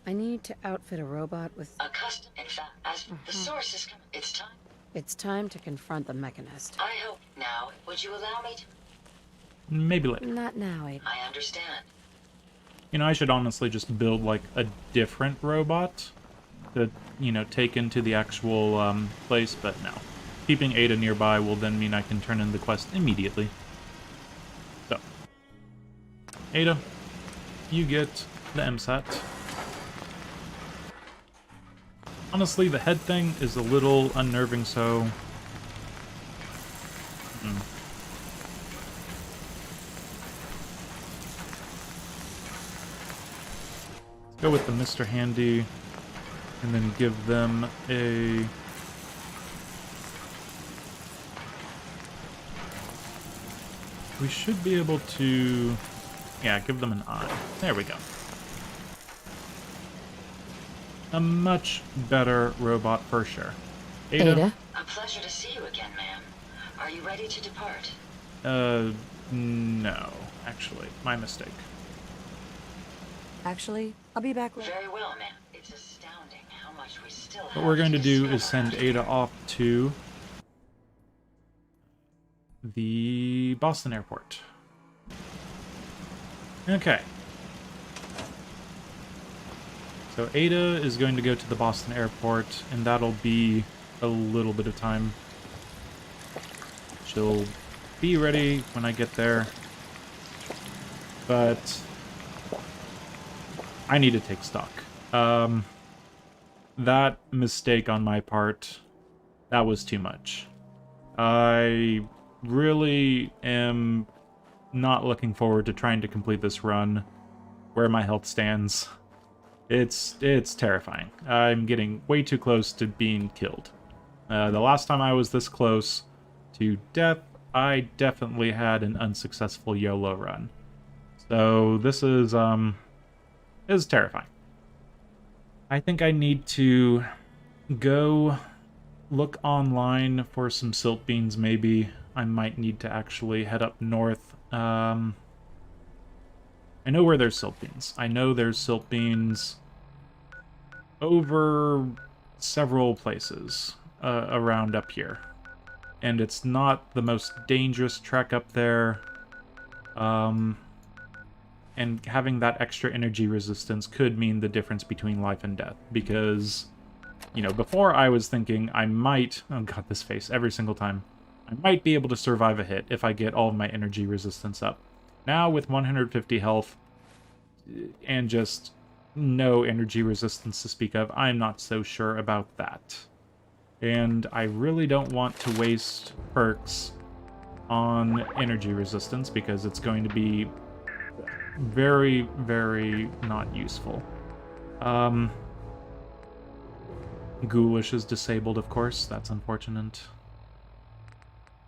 I need to outfit a robot with... A custom, in fact, as the source is coming. It's time. It's time to confront the Mechanist. I hope. Now, would you allow me to... Maybe later. Not now, Ada. I understand. You know, I should honestly just build, like, a different robot to, you know, take into the actual, place, but no. Keeping Ada nearby will then mean I can turn in the quest immediately. So. Ada, you get the MSAT. Honestly, the head thing is a little unnerving, so... Go with the Mr. Handy, and then give them a... We should be able to... Yeah, give them an eye. There we go. A much better robot for sure. Ada? A pleasure to see you again, ma'am. Are you ready to depart? No. Actually, my mistake. Actually, I'll be back later. Very well, ma'am. It's astounding how much we still have What we're going to do discover. is send Ada off to the Boston airport. Okay. So Ada is going to go to the Boston airport, and that'll be a little bit of time. She'll be ready when I get there. But I need to take stock. that mistake on my part, that was too much. I really am not looking forward to trying to complete this run where my health stands. It's terrifying. I'm getting way too close to being killed. The last time I was this close to death, I definitely had an unsuccessful YOLO run. So this is terrifying. I think I need to go look online for some silt beans, maybe. I might need to actually head up north. I know where there's silt beans. I know there's silt beans over several places around up here. And it's not the most dangerous trek up there. And having that extra energy resistance could mean the difference between life and death. Because, you know, before I was thinking I might... Oh god, this face, every single time. I might be able to survive a hit if I get all of my energy resistance up. Now, with 150 health, and just no energy resistance to speak of, I'm not so sure about that. And I really don't want to waste perks on energy resistance, because it's going to be very, very not useful. Ghoulish is disabled, of course. That's unfortunate.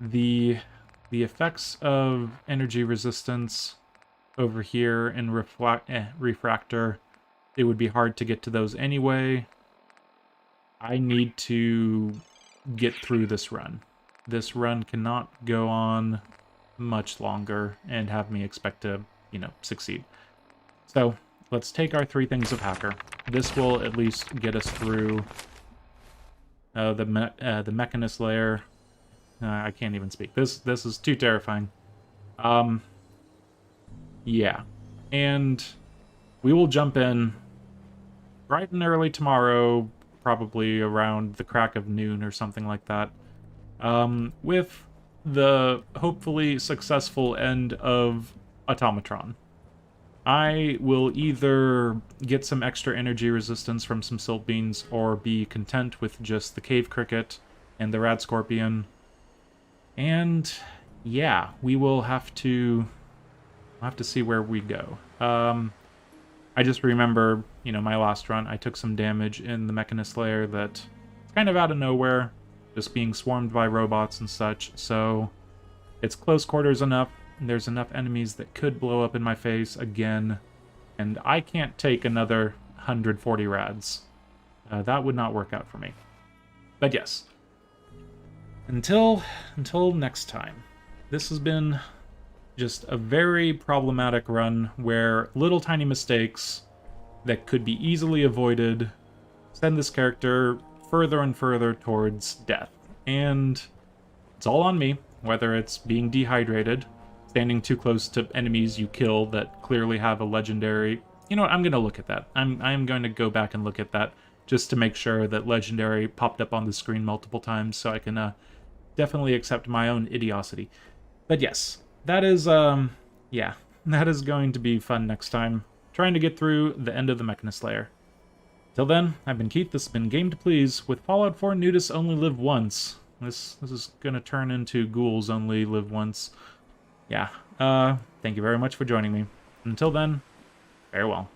The effects of energy resistance over here in Refractor, it would be hard to get to those anyway. I need to get through this run. This run cannot go on much longer and have me expect to, you know, succeed. So, let's take our 3 things of Hacker. This will at least get us through the Mechanist layer. I can't even speak. This is too terrifying. Yeah. And we will jump in bright and early tomorrow, probably around the crack of noon or something like that, with the hopefully successful end of Automatron. I will either get some extra energy resistance from some silt beans, or be content with just the cave cricket and the rad scorpion. And yeah, we will have to see where we go. I just remember, you know, my last run, I took some damage in the Mechanist layer that kind of out of nowhere, just being swarmed by robots and such, so it's close quarters enough. There's enough enemies that could blow up in my face again, and I can't take another 140 rads. That would not work out for me. But yes, until next time, this has been just a very problematic run where little tiny mistakes that could be easily avoided send this character further and further towards death. And it's all on me, whether it's being dehydrated, standing too close to enemies you kill that clearly have a legendary... You know what, I'm going to look at that. I'm going to go back and look at that just to make sure that legendary popped up on the screen multiple times, so I can definitely accept my own idiocy. But yes, that is, yeah, that is going to be fun next time, trying to get through the end of the Mechanist layer. Till then, I've been Keith, this has been Game to Please, with Fallout 4 Nudists Only Live Once. This is going to turn into Ghouls Only Live Once. Yeah, thank you very much for joining me. Until then, farewell.